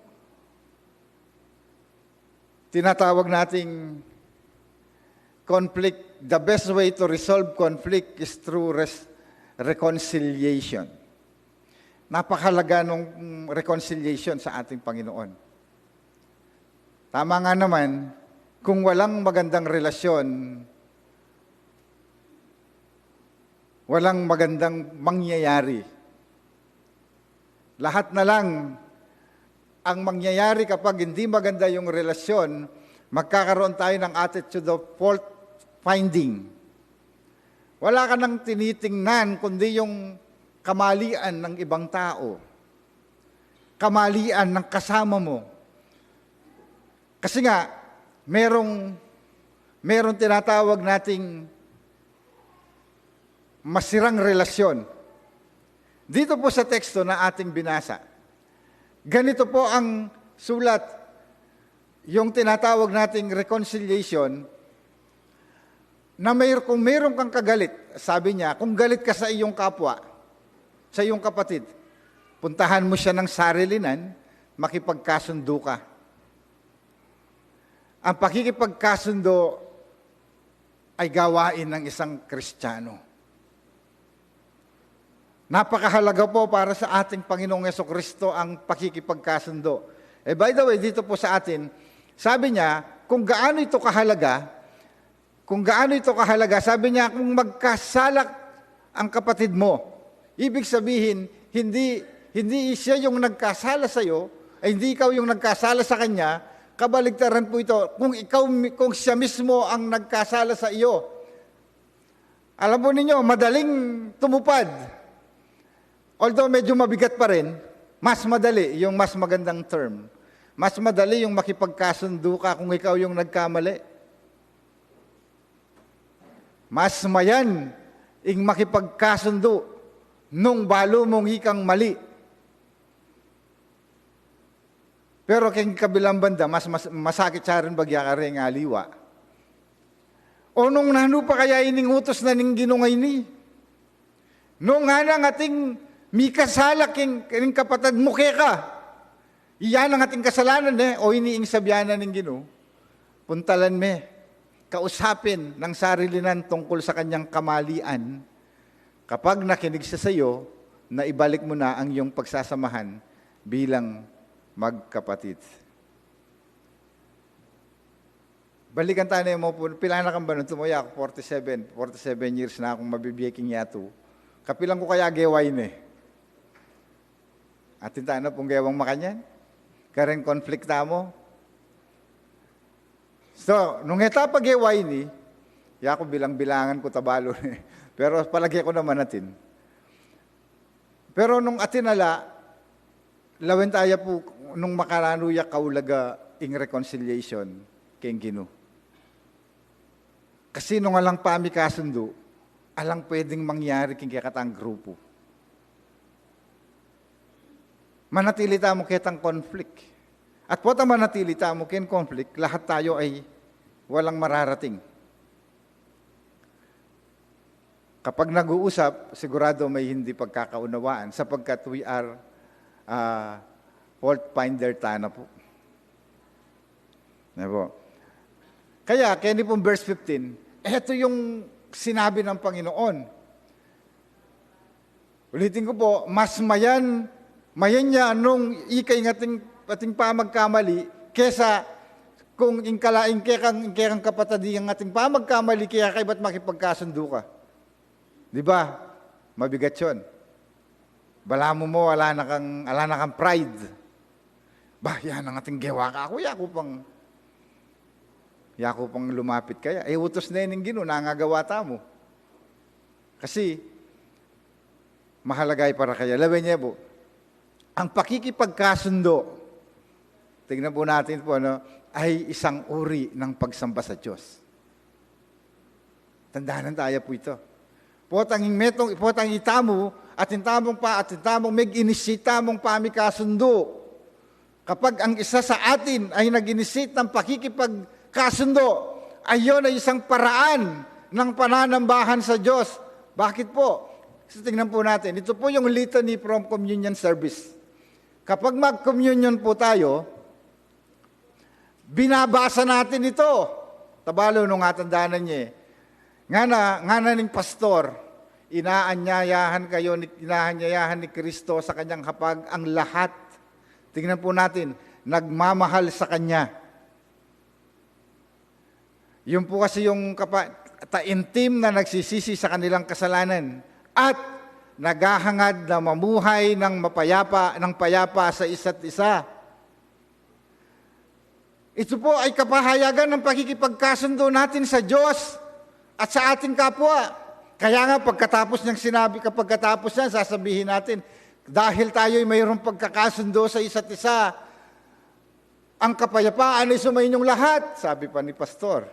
tinatawag nating conflict, the best way to resolve conflict is through reconciliation. Napakahalaga ng reconciliation sa ating Panginoon. Tama nga naman, kung walang magandang relasyon, walang magandang mangyayari. Lahat na lang ang mangyayari kapag hindi maganda yung relasyon, magkakaroon tayo ng attitude of fault finding. Wala ka nang tinitingnan kundi yung kamalian ng ibang tao. Kamalian ng kasama mo. Kasi nga, merong tinatawag nating masirang relasyon. Dito po sa teksto na ating binasa, ganito po ang sulat, yung tinatawag nating reconciliation, na kung mayroon kang kagalit, sabi niya, kung galit ka sa iyong kapwa, sa iyong kapatid, puntahan mo siya ng sarilinan, makipagkasundo ka. Ang pakikipagkasundo ay gawain ng isang Kristiyano. Napakahalaga po para sa ating Panginoong Hesukristo ang pakikipagkasundo. By the way, dito po sa atin, sabi niya, kung gaano ito kahalaga, sabi niya, kung magkasalak ang kapatid mo, ibig sabihin, hindi siya yung nagkasala sa iyo, ay hindi ikaw yung nagkasala sa kanya, kabaligtaran po ito, kung siya mismo ang nagkasala sa iyo. Alam po ninyo, madaling tumupad. Although medyo mabigat pa rin, mas madali, yung mas magandang term. Mas madali yung makipagkasundo ka kung ikaw yung nagkamali. Mas mayan ing makipagkasundo nung balo mong ikang mali. Pero kung kabilang banda, mas masakit siya rin bagya ka rin aliwa. O nung nano pa kaya iningutos na ning ginungay ni? Nung nga nang ating mikasalak king kapatid mo ka. Iyan ang ating kasalanan o iniing sabyanan ng Ginoo. Puntalan me. Kausapin ng sarilinan tungkol sa kanyang kamalian, kapag nakinig siya sa iyo, na ibalik mo na ang iyong pagsasamahan bilang magkapatid. Balikan tayo mo po, pila na kang ba nung tumuya ako? 47 years na akong mabibiyaking yato. Kapilang ko kaya geway na eh. Atin tayo na pong gewang makanyan. Karen konflikt mo. So, nung etapa geway ni, ya ko bilang-bilangan ko tabalo. Pero palagi ko naman natin. Pero nung atinala, lawen tayo po, nung makaranuya kaulaga ing reconciliation, keng Gino. Kasi nung alang pami kasundo, alang pwedeng mangyari king kakatang grupo. Manatili mo kitang conflict. At po manatili mo kin conflict, lahat tayo ay walang mararating. Kapag nag-uusap, sigurado may hindi pagkakaunawaan sapagkat we are fault finder tana po. Diba? Kaya, kaya pong verse 15, ito yung sinabi ng Panginoon. Ulitin ko po, mas mayan niya nung ikay ating pamagkamali, kesa kung ingkalaing kekang kapatid ang ating pamagkamali, kaya kay ba't makipagkasundo ka? Di ba? Mabigat yun. Bala mo, wala na kang pride. Bah, yan ang ating gewa ka. Ako, yako pang lumapit kaya. Utos na yun Gino, nangagawa mo. Kasi, mahalagay para kaya. Labi niya po, ang pakikipagkasundo, tingnan po natin po, ay isang uri ng pagsamba sa Diyos. Tandaan tayo po ito. Potang itamo, at intamong mag-inisita mong pamikasundo. Kapag ang isa sa atin ay nag-inisita ng pakikipagkasundo, ayon ay isang paraan ng pananambahan sa Diyos. Bakit po? So, tingnan po natin. Ito po yung litany from communion service. Kapag mag-communion po tayo, binabasa natin ito. Tabalo nung atandaanan niya eh. Nga na ning pastor, inaanyayahan ni Kristo sa kanyang hapag ang lahat. Tingnan po natin, nagmamahal sa Kanya. Yun po kasi yung taintim na nagsisisi sa kanilang kasalanan at naghahangad na mamuhay ng payapa sa isa't isa. Ito po ay kapahayagan ng pakikipagkasundo natin sa Diyos at sa ating kapwa. Kaya nga pagkatapos niyang sinabi, kapagkatapos niyan, sasabihin natin, dahil tayo'y mayroong pagkakasundo sa isa't isa, ang kapayapaan ay sumainyong lahat, sabi pa ni Pastor.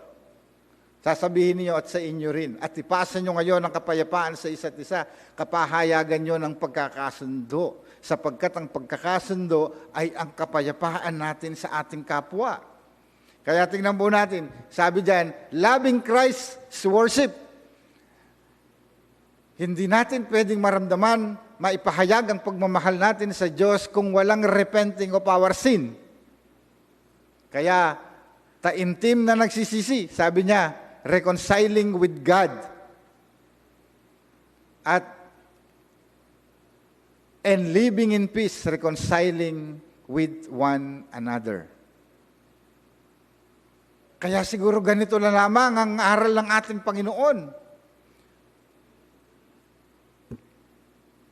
Sasabihin niyo at sa inyo rin. At ipasa niyo ngayon ang kapayapaan sa isa't isa, kapahayagan niyo ng pagkakasundo, sapagkat ang pagkakasundo ay ang kapayapaan natin sa ating kapwa. Kaya tingnan po natin, sabi diyan, loving Christ's worship. Hindi natin pwedeng maramdaman, maipahayag ang pagmamahal natin sa Diyos kung walang repenting of our sin. Kaya, taimtim na nagsisisi, sabi niya, reconciling with God. And living in peace, reconciling with one another. Kaya siguro ganito na lamang ang aral ng ating Panginoon.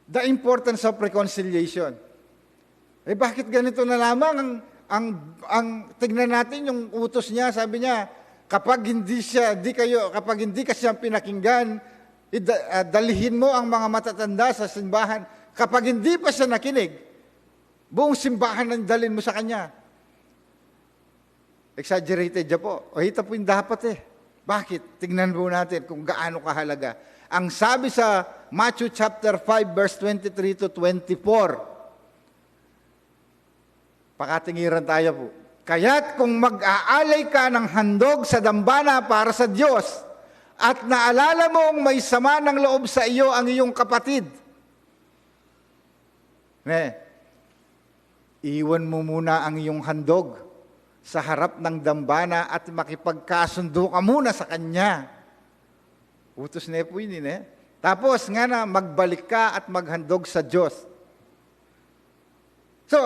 The importance of reconciliation. Bakit ganito na lamang ang tignan natin yung utos niya, sabi niya, kapag hindi ka siya pinakinggan, dalhin mo ang mga matatanda sa simbahan. Kapag hindi pa siya nakinig, buong simbahan ang dalhin mo sa kanya. Exaggerated siya po. O ito po yung dapat Bakit? Tignan po natin kung gaano kahalaga. Ang sabi sa Matthew chapter 5 verse 23 to 24, pakatingiran tayo po. Kaya't kung mag-aalay ka ng handog sa dambana para sa Diyos at naalala mong may sama ng loob sa iyo ang iyong kapatid, iwan mo muna ang iyong handog sa harap ng dambana at makipagkasundo ka muna sa kanya. Utos na po yun Tapos nga na, magbalik ka at maghandog sa Diyos. So,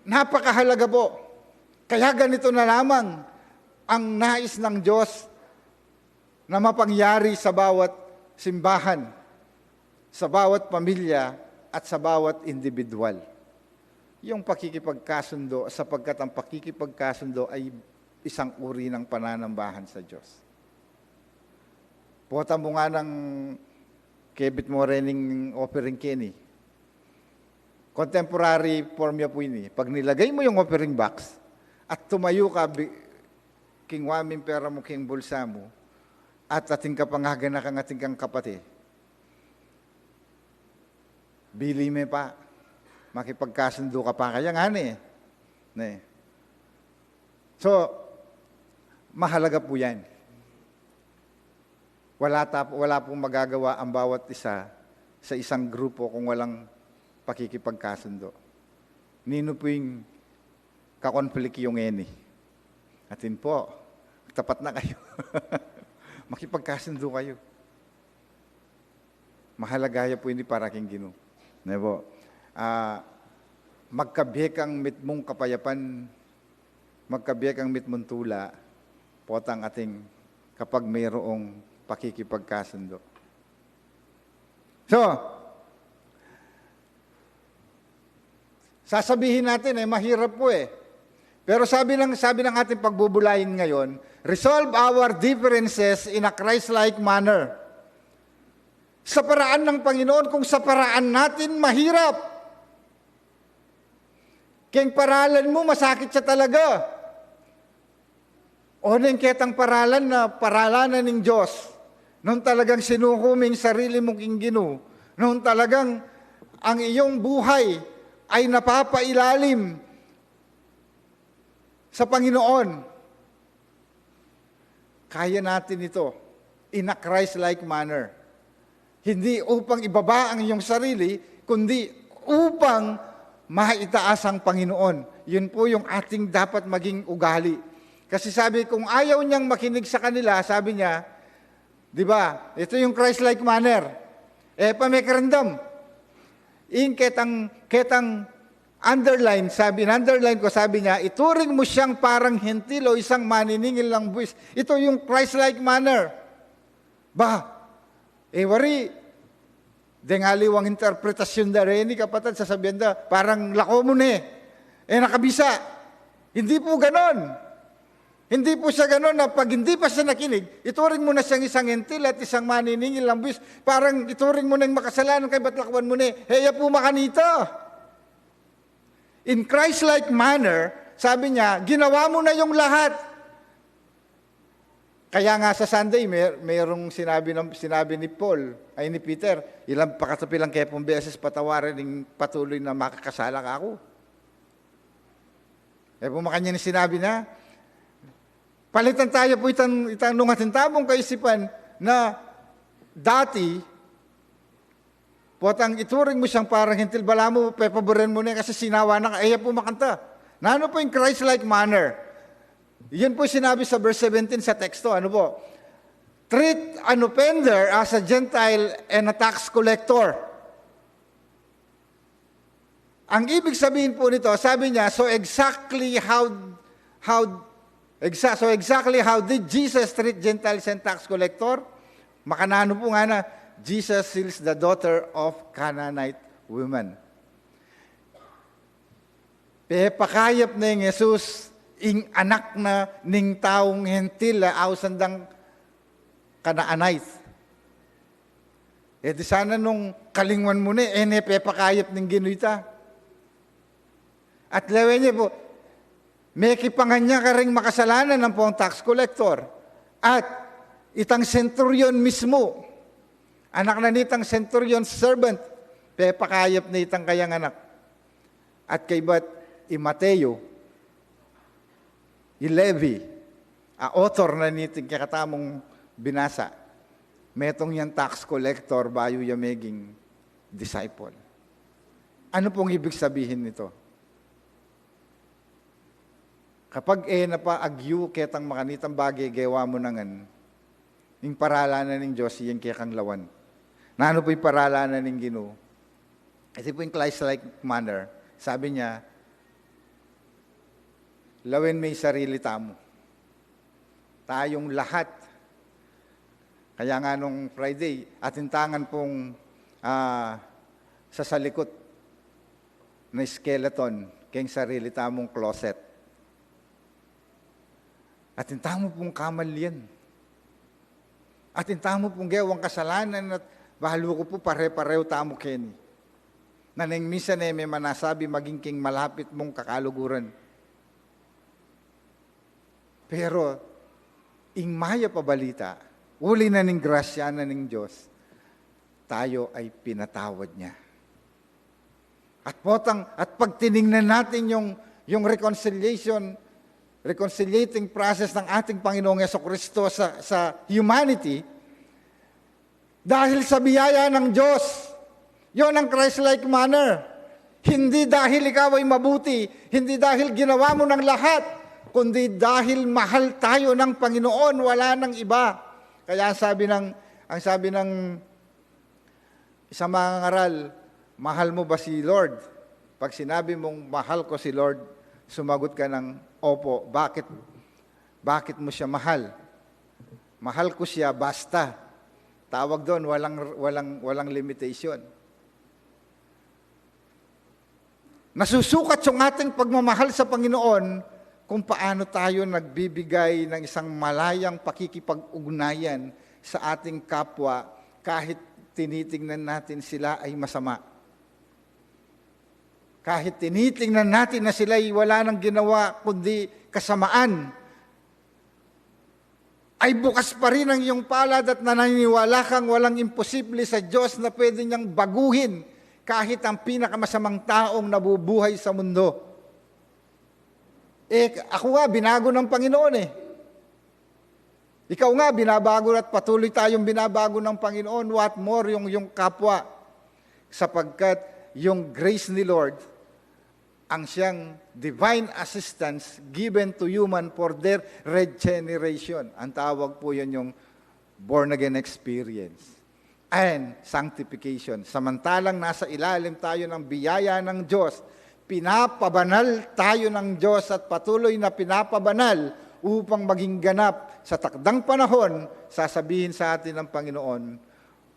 napakahalaga po. Kaya ganito na lamang ang nais ng Diyos na mapangyari sa bawat simbahan, sa bawat pamilya, at sa bawat individual. Yung pakikipagkasundo, sapagkat ang pakikipagkasundo ay isang uri ng pananambahan sa Diyos. Puta mo nga ng kebit mo rening offering Kenny. Contemporary form niya po ini. Pag nilagay mo yung offering box at tumayo ka, kingwamin pera mo king bulsa mo, at ating kapanghagan kang ating kang kapatid, bili me pa, makipagkasundo ka pa, kaya nga ne. So, mahalaga po yan. Wala pong magagawa ang bawat isa sa isang grupo kung walang pakikipagkasundo. Nino po yung kakonflik yung eni. Atin po, tapat na kayo. Makipagkasundo kayo. Mahalaga po hindi para king Ginoo. Nebo. Magkabiyek ang mitmong kapayapan, magkabiyek ang mitmong tula, potang ating kapag mayroong pakikipagkasundo. So, sasabihin natin mahirap po Pero sabi ng ating pagbubulayin ngayon, resolve our differences in a Christ-like manner. Sa paraan ng Panginoon, kung sa paraan natin, mahirap. Kaya paralan mo, masakit siya talaga. O nang ketang paralan na paralanan ng Diyos, nung talagang sinukuming sarili mong king Ginoo, nung talagang ang iyong buhay ay napapailalim sa Panginoon, kaya natin ito in a Christ-like manner. Hindi upang ibaba ang iyong sarili, kundi upang maitaas ang Panginoon. Yun po yung ating dapat maging ugali. Kasi sabi, kung ayaw niyang makinig sa kanila, sabi niya, di ba, ito yung Christ-like manner. Pamekarandam. Ketang underline ko, sabi niya, ituring mo siyang parang hentil o isang maniningil lang buwis. Ito yung Christ-like manner. Wari, dengaliwang interpretasyon da rin, kapatid, sasabihan da, parang lako mo nakabisa. Hindi po ganon. Hindi po siya ganon na pag hindi pa siya nakinig, ituring mo na siyang isang hentil at isang maniningil lang buwis. Parang ituring mo na yung makasalanan kay batlakwan mo heya po makanita. In Christ-like manner, sabi niya, ginawa mo na yung lahat. Kaya nga sa Sunday, mayroong sinabi ni Paul, ay ni Peter, ilang pakatapilang kepong beses patawarin ng patuloy na makakasala ka ako. Pumakanya ni sinabi na, palitan tayo po itanong ating tamong kaisipan na dati, potang ituring mo siyang parang hentil, bala mo, pepaboren mo na kasi sinawa na kaya po makanta. Na ano po yung Christ-like manner? Yan po sinabi sa verse 17 sa teksto. Ano po? Treat an offender as a Gentile and a tax collector. Ang ibig sabihin po nito, sabi niya, so exactly how did Jesus treat Gentiles and tax collector? Makanano po nga na, Jesus heals the daughter of Canaanite woman. Pakayap na yung Jesus, ing anak na ning taong hentil, awsandang Canaanite. Di sana nung kalingwan mo pakayap ng ginuita. At lawe niya po, may kipangan niya ka rin makasalanan ng pong tax collector. At itang centurion mismo, anak na nitang centurion servant, pakayap na itang kayang anak. At kay ba't Mateo, Levi, author na niting kakatamong binasa, metong yan tax collector bayo yung maging disciple. Ano pong ibig sabihin nito? Kapag napaagyu ketang makanitang bagay, gawa mo nangan, yung paralanan ng Diyos, yung kekang lawan. Na ano po yung paralanan ng Ginoo? Ito po yung Christ-like manner. Sabi niya, lawin mo yung sarili tamo. Tayong lahat. Kaya nga nung Friday, atintangan pong sa salikot na skeleton, kayong sarili tamong closet. Atintang mo pong kamalyan. Atintang mo pong gawang kasalanan at bahalo ko po pare-pareho tamo Kenny. Naneng minsan may manasabi maging king malapit mong kakaluguran. Pero, ing maya pabalita, uli na ning grasya na ning Diyos, tayo ay pinatawad niya. At pag tiningnan natin yung reconciliating process ng ating Panginoong Yesukristo sa humanity, dahil sa biyaya ng Diyos, yon ang Christ-like manner. Hindi dahil ikaw ay mabuti, hindi dahil ginawa mo ng lahat, kundi dahil mahal tayo ng Panginoon, wala nang iba. Kaya ang sabi ng isang mangangaral, mahal mo ba si Lord? Pag sinabi mong mahal ko si Lord, sumagot ka ng opo. Bakit mo siya mahal? Mahal ko siya basta. Tawag doon, walang limitation. Nasusukat yung ating pagmamahal sa Panginoon kung paano tayo nagbibigay ng isang malayang pakikipag-ugnayan sa ating kapwa kahit tinitingnan natin sila ay masama. Kahit tinitingnan natin na sila ay wala nang ginawa kundi kasamaan, ay bukas pa rin ang iyong palad at naniniwala kang walang imposible sa Diyos na pwede niyang baguhin kahit ang pinakamasamang taong nabubuhay sa mundo. Ako nga, binago ng Panginoon Ikaw nga, binabago at patuloy tayong binabago ng Panginoon. What more yung kapwa? Sapagkat yung grace ni Lord, ang siyang divine assistance given to human for their regeneration. Ang tawag po yun yung born-again experience and sanctification. Samantalang nasa ilalim tayo ng biyaya ng Diyos, pinapabanal tayo ng Diyos at patuloy na pinapabanal upang maging ganap sa takdang panahon, sasabihin sa atin ng Panginoon,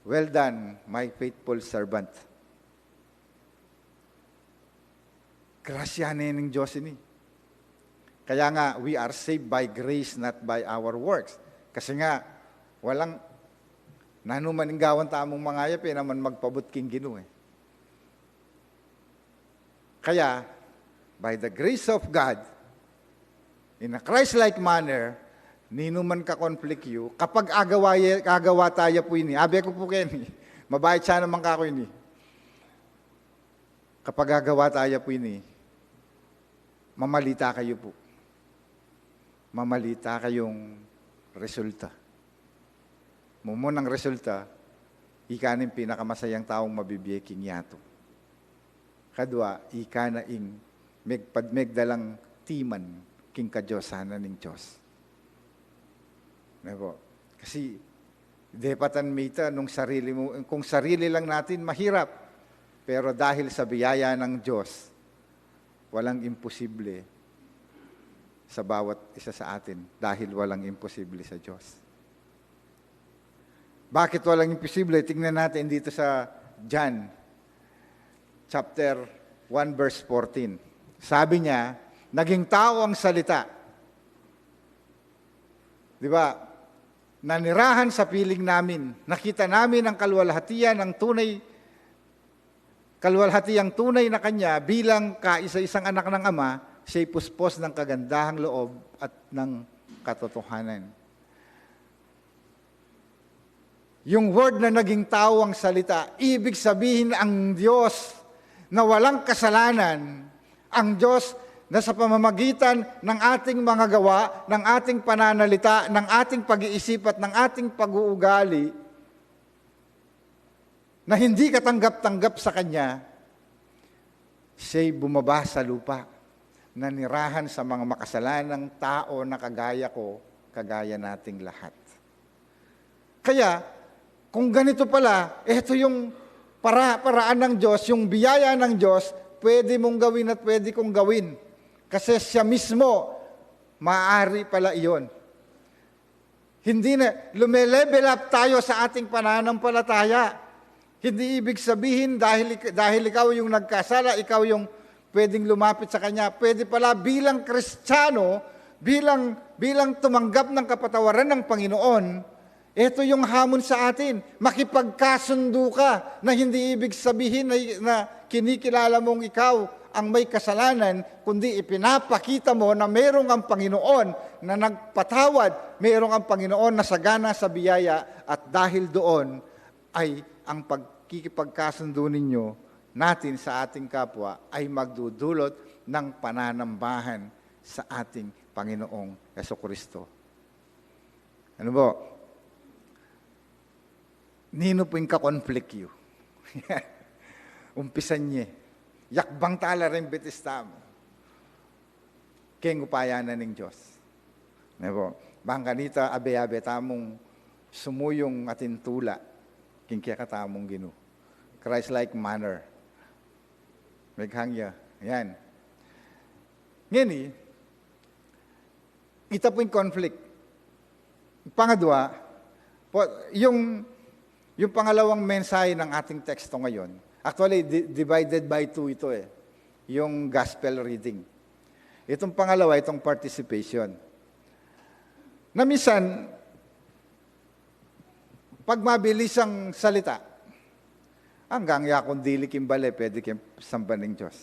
well done, my faithful servant. Grasya ng Diyos ini. Kaya nga, we are saved by grace, not by our works. Kasi nga, walang nanumaninggawan tamong mga yapi naman magpabot king Ginoo Kaya, by the grace of God, in a Christ-like manner, ninuman ka conflict you, kapag agawa tayo po ini, abe ko po kayo mabayad siya naman ka ko ini. Kapag agawa tayo po ini, mamalita kayo po. Mamalita kayong resulta. Mumunang resulta, ikanin pinakamasayang taong mabibiyeking yato. Kadwa, ika na ing megdalang timan king kadyosanan ng Diyos. Diba? Kasi, depatan mita nung sarili mo, kung sarili lang natin, mahirap. Pero dahil sa biyaya ng Diyos, walang imposible sa bawat isa sa atin dahil walang imposible sa Diyos. Bakit walang imposible? Tingnan natin dito sa John chapter 1 verse 14. Sabi niya, naging tao ang salita. Di ba? Nanirahan sa piling namin. Nakita namin ang kaluwalhatiang tunay na Kanya bilang kaisa-isang anak ng Ama, siya'y puspos ng kagandahang loob at ng katotohanan. Yung word na naging tao ang salita, ibig sabihin ang Diyos na walang kasalanan, ang Diyos na sa pamamagitan ng ating mga gawa, ng ating pananalita, ng ating pag-iisip at ng ating pag-uugali, na hindi katanggap-tanggap sa Kanya, siya'y bumaba sa lupa, nanirahan sa mga makasalanang tao na kagaya ko, kagaya nating lahat. Kaya, kung ganito pala, ito yung paraan ng Diyos, yung biyaya ng Diyos, pwede mong gawin at pwede kong gawin. Kasi siya mismo, maaari pala iyon. Hindi na, lumelevel up tayo sa ating pananampalataya. Hindi ibig sabihin dahil ikaw yung nagkasala, ikaw yung pwedeng lumapit sa Kanya. Pwede pala bilang Kristiyano, bilang tumanggap ng kapatawaran ng Panginoon, ito yung hamon sa atin. Makipagkasundo ka na hindi ibig sabihin na kinikilala mong ikaw ang may kasalanan, kundi ipinapakita mo na mayroong ang Panginoon na nagpatawad, mayroong ang Panginoon na sagana sa biyaya, at dahil doon ay ang pagkikipagkasundo ninyo natin sa ating kapwa ay magdudulot ng pananambahan sa ating Panginoong Jesucristo. Ano po? Nino po yung kakonflict yu. Umpisan niya. Yakbang tala rin bitistam. Keng upayanan ng Diyos. Ano po? Bangkanita abe-abe tamong sumuyong atin tula. King kaya katamong ginu. Christ-like manner. Meghangya. Ayan. Ngayon ito po yung conflict. Pangadwa, yung pangalawang mensahe ng ating teksto ngayon, actually, divided by two ito yung gospel reading. Itong pangalawa, itong participation. Na minsan, pag mabilis ang salita, hanggang yakong dili kimbale, pwede kim samba ng Diyos.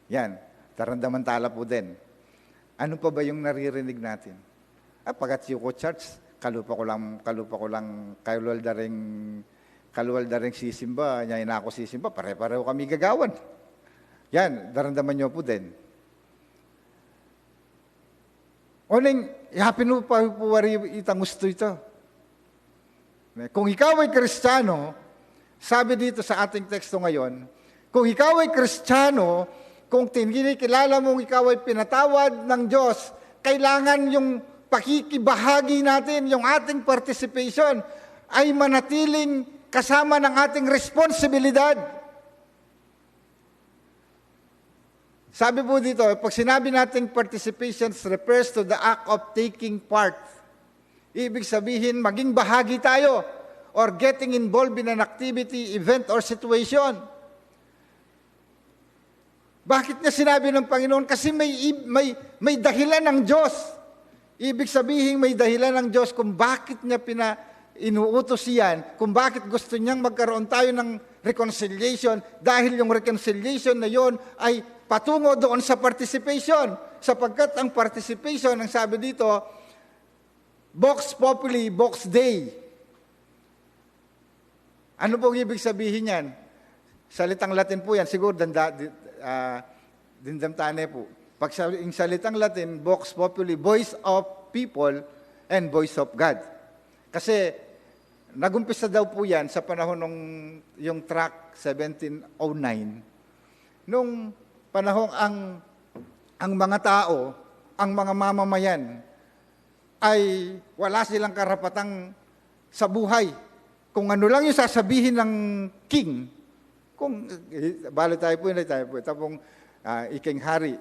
Yan, tarandaman-tala po din. Ano pa ba yung naririnig natin? Pagat yuko church, kalupa ko lang kaluwal daring sisimba, niya na ako sisimba, pare-pareho kami gagawan. Yan, darandaman nyo po din. Oning, ihapin mo pa puwari itang gusto ito. Kung ikaw ay Kristiyano, sabi dito sa ating teksto ngayon, kung ikaw ay Kristiyano, kung kinikilala mong ikaw ay pinatawad ng Diyos, kailangan yung pakikibahagi natin, yung ating participation, ay manatiling kasama ng ating responsibilidad. Sabi po dito, pag sinabi nating participation refers to the act of taking part. Ibig sabihin, maging bahagi tayo or getting involved in an activity, event, or situation. Bakit niya sinabi ng Panginoon? Kasi may dahilan ng Diyos. Ibig sabihin, may dahilan ng Diyos kung bakit niya inuutos yan, kung bakit gusto niyang magkaroon tayo ng reconciliation, dahil yung reconciliation na yon ay patungo doon sa participation. Sapagkat ang participation, ang sabi dito, vox populi, vox Dei. Ano pong ibig sabihin yan? Salitang Latin po yan, siguro dindamtane po. Pag yung salitang Latin, vox populi, voice of people and voice of God. Kasi nagumpisa daw po yan sa panahon ng yung tract 1709. Nung panahon ang mga tao, ang mga mamamayan, ay wala silang karapatang sa buhay. Kung ano lang yung sasabihin ng king, kung bali tayo po, tapong iking hari,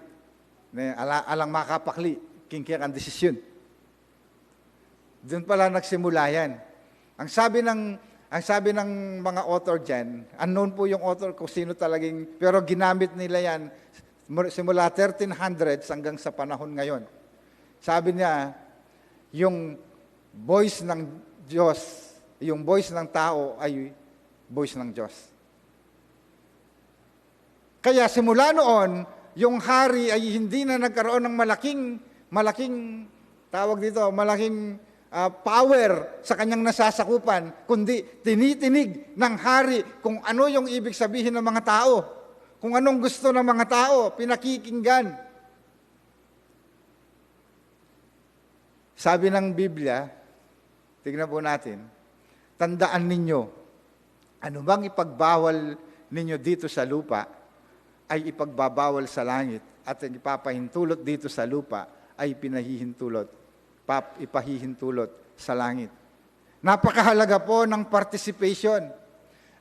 alang makapakli, king kaya ang desisyon. Doon pala nagsimula yan. Ang sabi ng mga author dyan, unknown po yung author kung sino talagang, pero ginamit nila yan simula 1300s hanggang sa panahon ngayon. Sabi niya, yung voice ng Diyos, yung voice ng tao ay voice ng Diyos. Kaya simula noon, yung hari ay hindi na nagkaroon ng malaking tawag dito, malaking power sa kanyang nasasakupan, kundi tinitinig ng hari kung ano yung ibig sabihin ng mga tao, kung anong gusto ng mga tao, pinakikinggan. Sabi ng Biblia, tignan po natin, tandaan ninyo, ano bang ipagbawal ninyo dito sa lupa, ay ipagbabawal sa langit, at ang ipapahintulot dito sa lupa ay ipahihintulot sa langit. Napakahalaga po ng participation.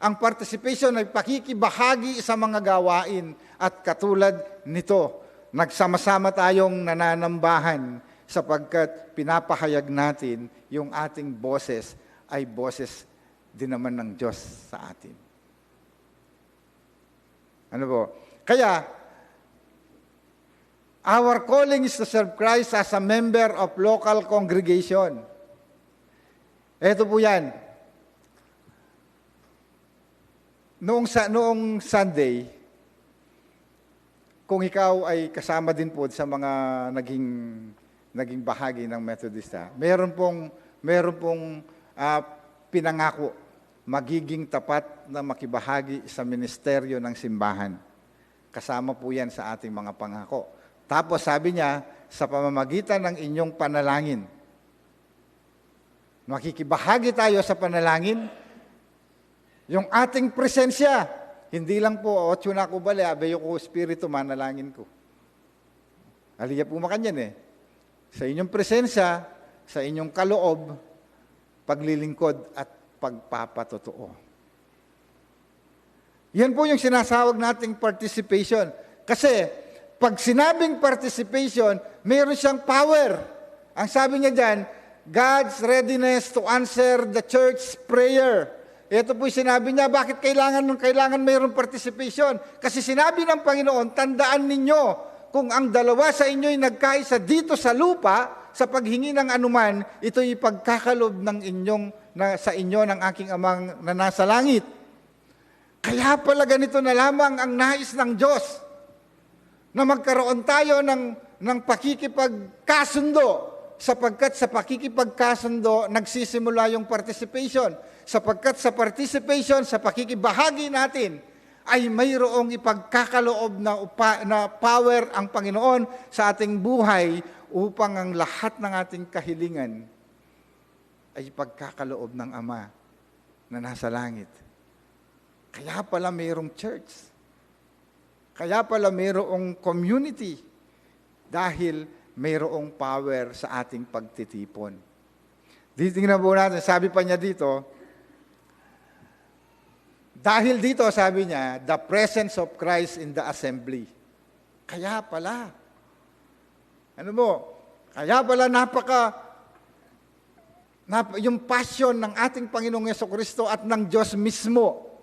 Ang participation ay pakikibahagi sa mga gawain at katulad nito, nagsama-sama tayong nananambahan sapagkat pinapahayag natin yung ating boses ay boses din naman ng Diyos sa atin. Ano po? Kaya, our calling is to serve Christ as a member of local congregation. Ito po yan. Noong Sunday, kung ikaw ay kasama din po sa mga naging bahagi ng Methodista, meron pong pinangako, magiging tapat na makibahagi sa ministeryo ng simbahan. Kasama po yan sa ating mga pangako. Tapos sabi niya, sa pamamagitan ng inyong panalangin, makikibahagi tayo sa panalangin, yung ating presensya, hindi lang po, otso na ko bale, abeyo ko espiritu, manalangin ko. Aliya po makanyan Sa inyong presensya, sa inyong kaloob, paglilingkod at pagpapatotoo. Yan po yung sinasawag nating participation. Kasi, pag sinabing participation, mayroon siyang power. Ang sabi niya dyan, God's readiness to answer the church's prayer. Ito po yung sinabi niya, bakit kailangan mayroong participation? Kasi sinabi ng Panginoon, tandaan ninyo, kung ang dalawa sa inyo'y nagkaisa dito sa lupa, sa paghingi ng anuman, ito'y pagkakalob sa inyo ng aking amang na nasa langit. Kaya pala ganito na lamang ang nais ng Diyos, na magkaroon tayo ng pakikipagkasundo, sapagkat sa pakikipagkasundo, nagsisimula yung participation. Sapagkat sa participation, sa pakikibahagi natin, ay mayroong ipagkakaloob na power ang Panginoon sa ating buhay upang ang lahat ng ating kahilingan ay ipagkakaloob ng Ama na nasa langit. Kaya pala mayroong church. Kaya pala mayroong community dahil mayroong power sa ating pagtitipon. Tingnan po natin, sabi pa niya dito, dahil dito, sabi niya, the presence of Christ in the assembly. Kaya pala. Kaya pala yung passion ng ating Panginoong Jesucristo at ng Diyos mismo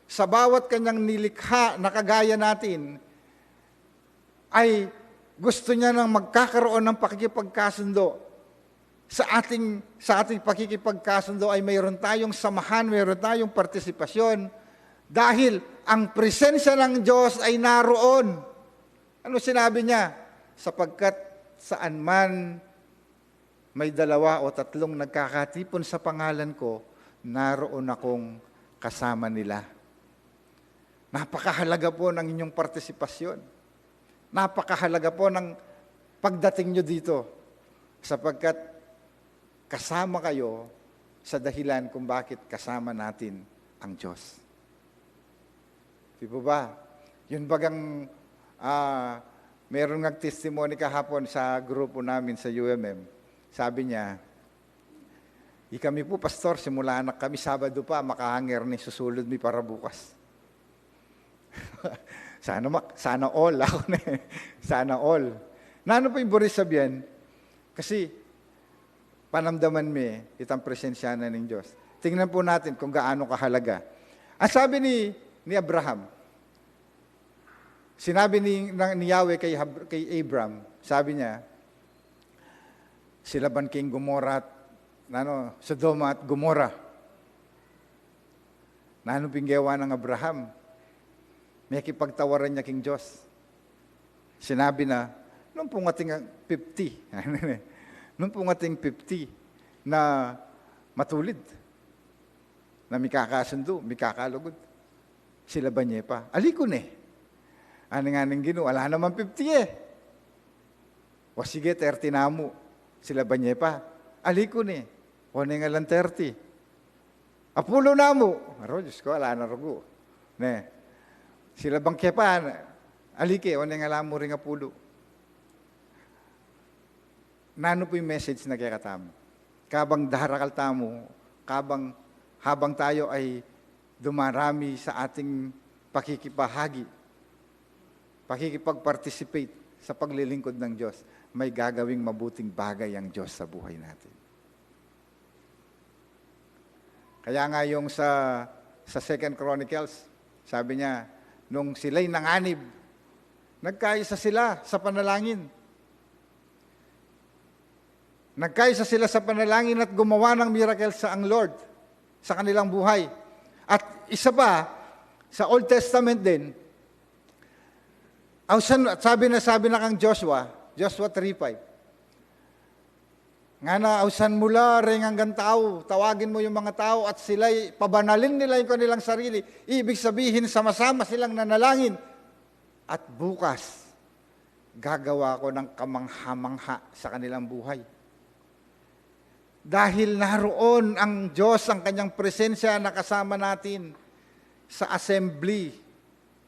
sa bawat kanyang nilikha na kagaya natin, ay gusto niya nang magkakaroon ng pakikipagkasundo. Sa ating pakikipagkasundo ay mayroon tayong samahan, mayroon tayong partisipasyon, dahil ang presensya ng Diyos ay naroon. Ano sinabi niya? Sapagkat saan man may 2 o 3 nagkakatipon sa pangalan ko, naroon akong kasama nila. Napakahalaga po ng inyong partisipasyon. Napakahalaga po ng pagdating nyo dito, sapagkat kasama kayo sa dahilan kung bakit kasama natin ang Diyos. Di po ba? Yun bagang meron nag-testimony kahapon sa grupo namin sa UMM. Sabi niya, kami po, pastor, simula anak kami, Sabado pa, makahanger ni susulod mi para bukas. Sana all. Ako na sana all. Nano po yung Boris sabihan? Kasi, panamdaman mi, itang presensya na ng Diyos. Tingnan po natin kung gaano kahalaga. Ang sabi ni Abraham, sinabi ni Yahweh kay Abram, sabi niya, sila ban king Gomorrah at Sodoma at Gomorrah. Nano pinggewa ng Abraham, may kipagtawaran niya king Diyos. Sinabi na, nung pungating 50, nung pungating 50 na matulid, na mikakasundo, mikakalugod. Sila ba niya pa? Alikon Aning gino, wala naman 50 O sige, 30 na mo. Sila ba niya pa? Alikon O nga lang 30. Apulo na mo. Diyos ko, wala na rugo. Sila bang kepan? Alike, o nga lang mo rin apulo. Nano po yung message na kaya katamo? Kabang daharakal tamo, habang tayo ay dumarami sa ating pakikibahagi, pakikipag-participate sa paglilingkod ng Diyos, may gagawing mabuting bagay ang Diyos sa buhay natin. Kaya nga yung sa 2 Chronicles, sabi niya, nung sila'y nanganib, nagkaisa sila sa panalangin. Nagkaisa sila sa panalangin at gumawa ng miracle sa ang Lord sa kanilang buhay. At isa pa, sa Old Testament din, sabi na kang Joshua 3:5, nga na, ausan mula ring hanggang tao, tawagin mo yung mga tao at sila'y pabanalin nila yung kanilang sarili. Ibig sabihin, sama-sama silang nanalangin. At bukas, gagawa ko ng kamangha-mangha sa kanilang buhay. Dahil naroon ang Diyos, ang kanyang presensya na kasama natin sa assembly,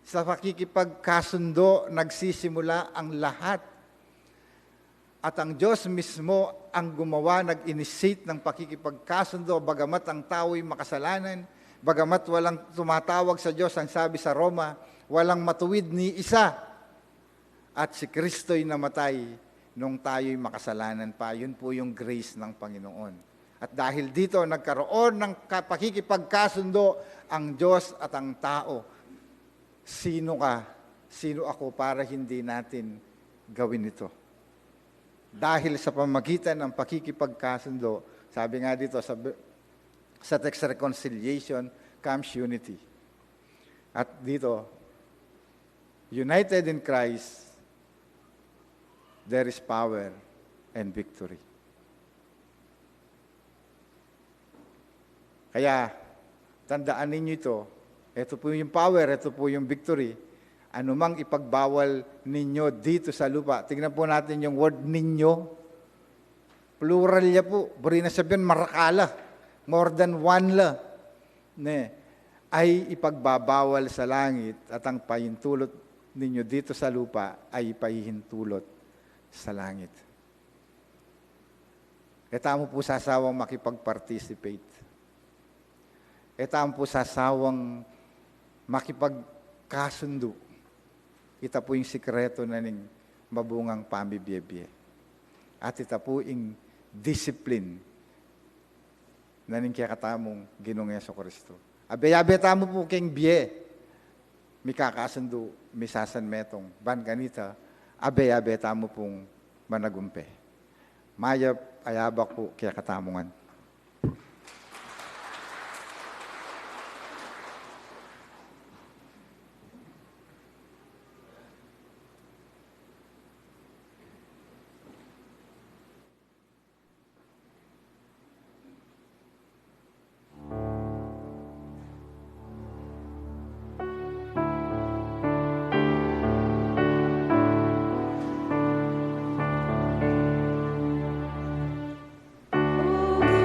sa pakikipagkasundo, nagsisimula ang lahat. At ang Diyos mismo ang gumawa, nag-initiate ng pakikipagkasundo, bagamat ang tao'y makasalanan, bagamat walang tumatawag sa Diyos, ang sabi sa Roma, walang matuwid ni isa. At si Kristo'y namatay nung tayo'y makasalanan pa. Yun po yung grace ng Panginoon. At dahil dito, nagkaroon ng pakikipagkasundo ang Diyos at ang tao. Sino ka? Sino ako para hindi natin gawin ito? Dahil sa pamagitan ng pakikipagkasundo, sabi nga dito sa text, reconciliation comes unity. At dito, united in Christ, there is power and victory. Kaya, tandaan ninyo ito po yung power, ito po yung victory. Anumang ipagbawal ninyo dito sa lupa. Tingnan po natin yung word ninyo. Plural niya po. Buri na sabihin, marakala. More than one la. Ay ipagbabawal sa langit at ang pahintulot ninyo dito sa lupa ay ipahihintulot sa langit. Tamo po sasawang makipag-participate. Tamo po sasawang makipagkasundo. Ita po yung sikreto na ning mabungang pamibiyebye. At ita po yung discipline na ning kakatamong Ginoong Jesucristo. Abe-abe tamo po keng biye. Mi kakasundo, mi sasan metong ban ganita, abe-abe tamo pong managumpe. Mayap ayabak po kaya katamungan. O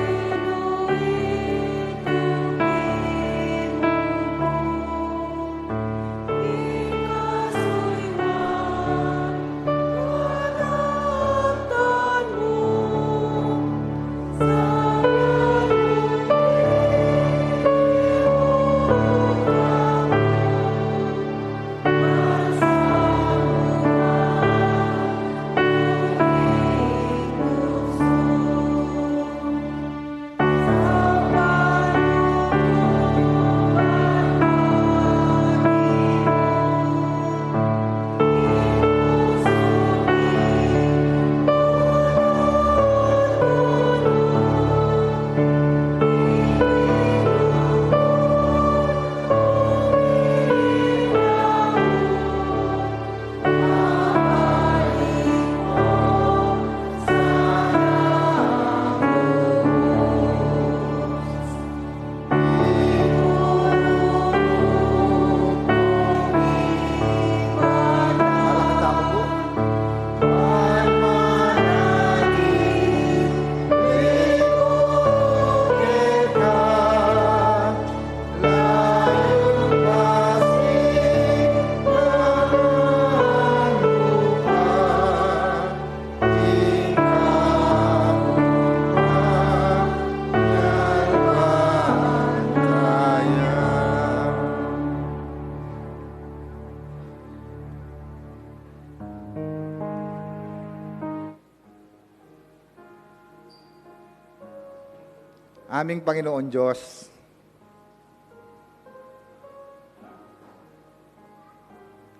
Aming Panginoon Diyos,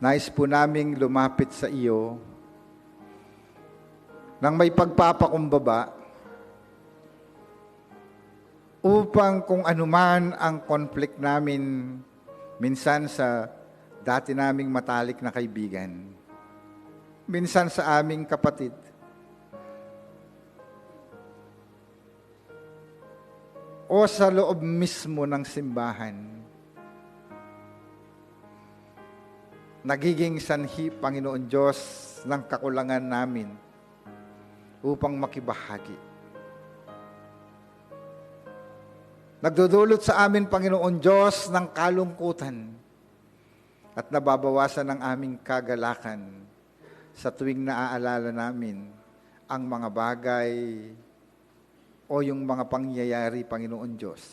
nais po naming lumapit sa iyo nang may pagpapakumbaba upang kung anuman ang conflict namin minsan sa dati naming matalik na kaibigan, minsan sa aming kapatid, o sa loob mismo ng simbahan, nagiging sanhi, Panginoon Diyos, ng kakulangan namin upang makibahagi. Nagdudulot sa amin, Panginoon Diyos, ng kalungkutan at nababawasan ng aming kagalakan sa tuwing naaalala namin ang mga bagay o yung mga pangyayari, Panginoon Diyos,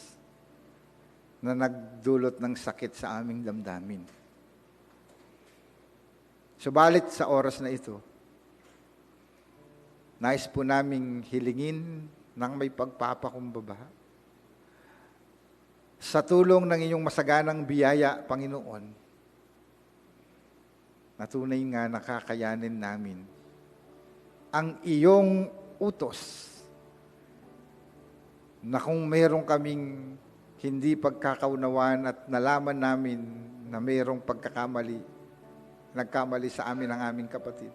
na nagdulot ng sakit sa aming damdamin. Subalit sa oras na ito, nais po naming hilingin ng may pagpapakumbaba. Sa tulong ng inyong masaganang biyaya, Panginoon, na tunay nga nakakayanin namin ang iyong utos na kung mayroong kaming hindi pagkakaunawan at nalaman namin na mayroong nagkamali sa amin ang aming kapatid,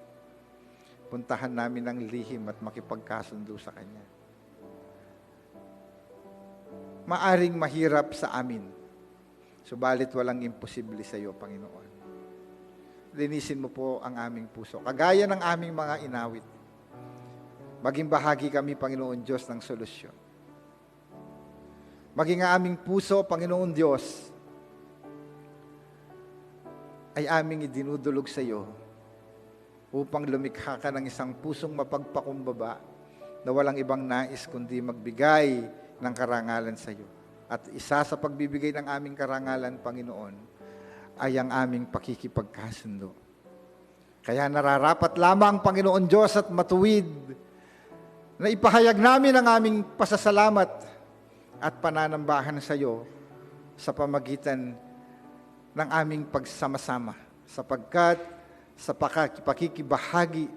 puntahan namin ang lihim at makipagkasundo sa Kanya. Maaring mahirap sa amin, subalit walang imposible sa iyo, Panginoon. Linisin mo po ang aming puso, kagaya ng aming mga inawit. Maging bahagi kami, Panginoon Diyos, ng solusyon. Maging ang aming puso, Panginoon Diyos, ay aming idinudulog sa iyo upang lumikha ka ng isang pusong mapagpakumbaba na walang ibang nais kundi magbigay ng karangalan sa iyo. At isa sa pagbibigay ng aming karangalan, Panginoon, ay ang aming pakikipagkasundo. Kaya nararapat lamang, Panginoon Diyos, at matuwid na ipahayag namin ang aming pasasalamat at pananambahan sa iyo sa pamagitan ng aming pagsama-sama, sapagkat sa pakikibahagi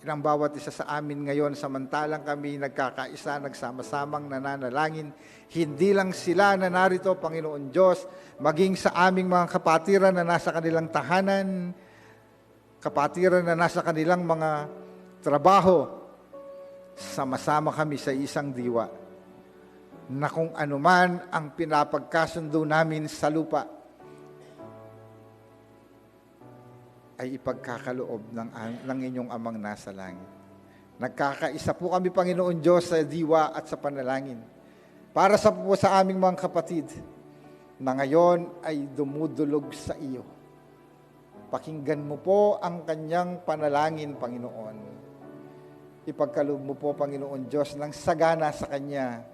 ng bawat isa sa amin ngayon, samantalang kami nagkakaisa, nagsama-samang nananalangin, hindi lang sila na narito, Panginoon Diyos, maging sa aming mga kapatiran na nasa kanilang tahanan, kapatiran na nasa kanilang mga trabaho, sama-sama kami sa isang diwa, na kung anuman ang pinapagkasundo namin sa lupa, ay ipagkakaloob ng inyong amang nasa langit. Nagkakaisa po kami, Panginoon Diyos, sa diwa at sa panalangin. Para sa aming mga kapatid na ngayon ay dumudulog sa iyo. Pakinggan mo po ang kanyang panalangin, Panginoon. Ipagkaloob mo po, Panginoon Diyos, ng sagana sa kanya,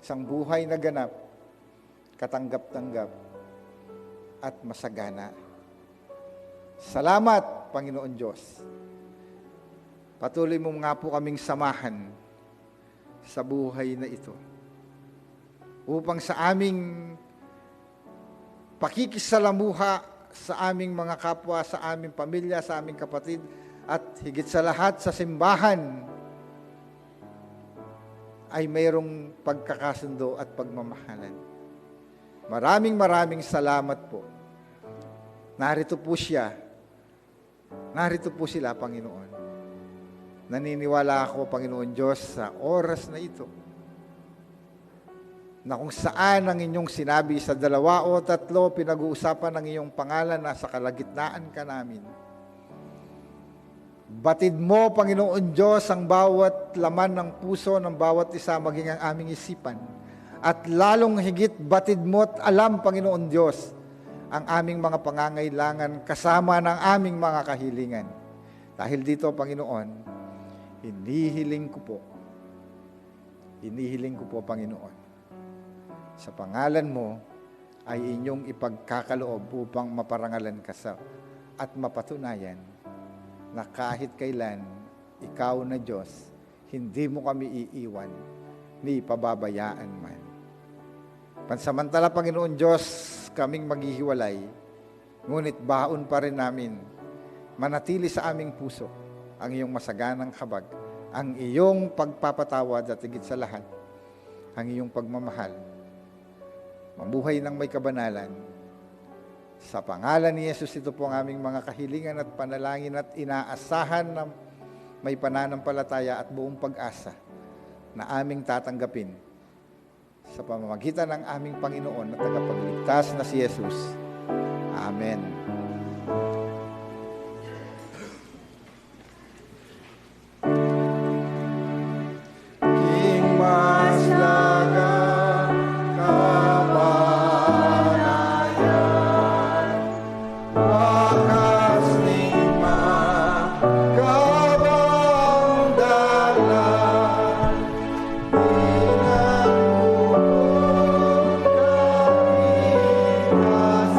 isang buhay na ganap, katanggap-tanggap, at masagana. Salamat, Panginoon Diyos. Patuloy mo nga po kaming samahan sa buhay na ito upang sa aming pakikisalamuha sa aming mga kapwa, sa aming pamilya, sa aming kapatid, at higit sa lahat sa simbahan ay mayroong pagkakasundo at pagmamahalan. Maraming salamat po. Narito po siya. Narito po sila, Panginoon. Naniniwala ako, Panginoon Diyos, sa oras na ito, na kung saan ang inyong sinabi sa 2 o 3 pinag-uusapan ng iyong pangalan, nasa kalagitnaan ka namin. Batid mo, Panginoon Diyos, ang bawat laman ng puso ng bawat isa, maging ang aming isipan. At lalong higit, batid mo at alam, Panginoon Diyos, ang aming mga pangangailangan kasama ng aming mga kahilingan. Dahil dito, Panginoon, hinihiling ko po, Panginoon, sa pangalan mo ay inyong ipagkakaloob upang maparangalan ka at mapatunayan na kahit kailan, ikaw na Diyos, hindi mo kami iiwan ni pababayaan man. Pansamantala, Panginoon Diyos, kaming maghihiwalay, ngunit baon pa rin namin, manatili sa aming puso ang iyong masaganang habag, ang iyong pagpapatawad at higit sa lahat, ang iyong pagmamahal. Mabuhay ng may kabanalan. Sa pangalan ni Jesus, ito po ang aming mga kahilingan at panalangin at inaasahan na may pananampalataya at buong pag-asa na aming tatanggapin sa pamamagitan ng aming Panginoon at tagapagligtas na si Jesus. Amen. King Maslaga, kabanayan, wakas ni makabangdalan, inangkupon kapihasan,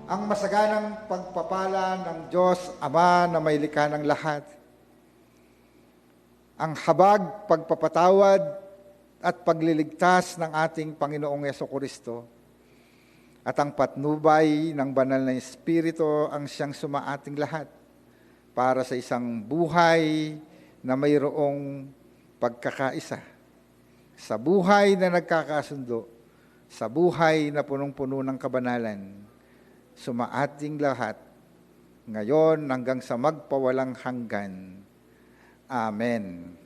ang masaganang pagpapala ng Diyos Ama na may likha ng lahat, ang habag, pagpapatawad at pagliligtas ng ating Panginoong Jesucristo, at ang patnubay ng banal na Espiritu ang siyang sumaating lahat para sa isang buhay na mayroong pagkakaisa, sa buhay na nagkakasundo, sa buhay na punong-puno ng kabanalan, sumaating lahat, ngayon hanggang sa magpawalang hanggan. Amen.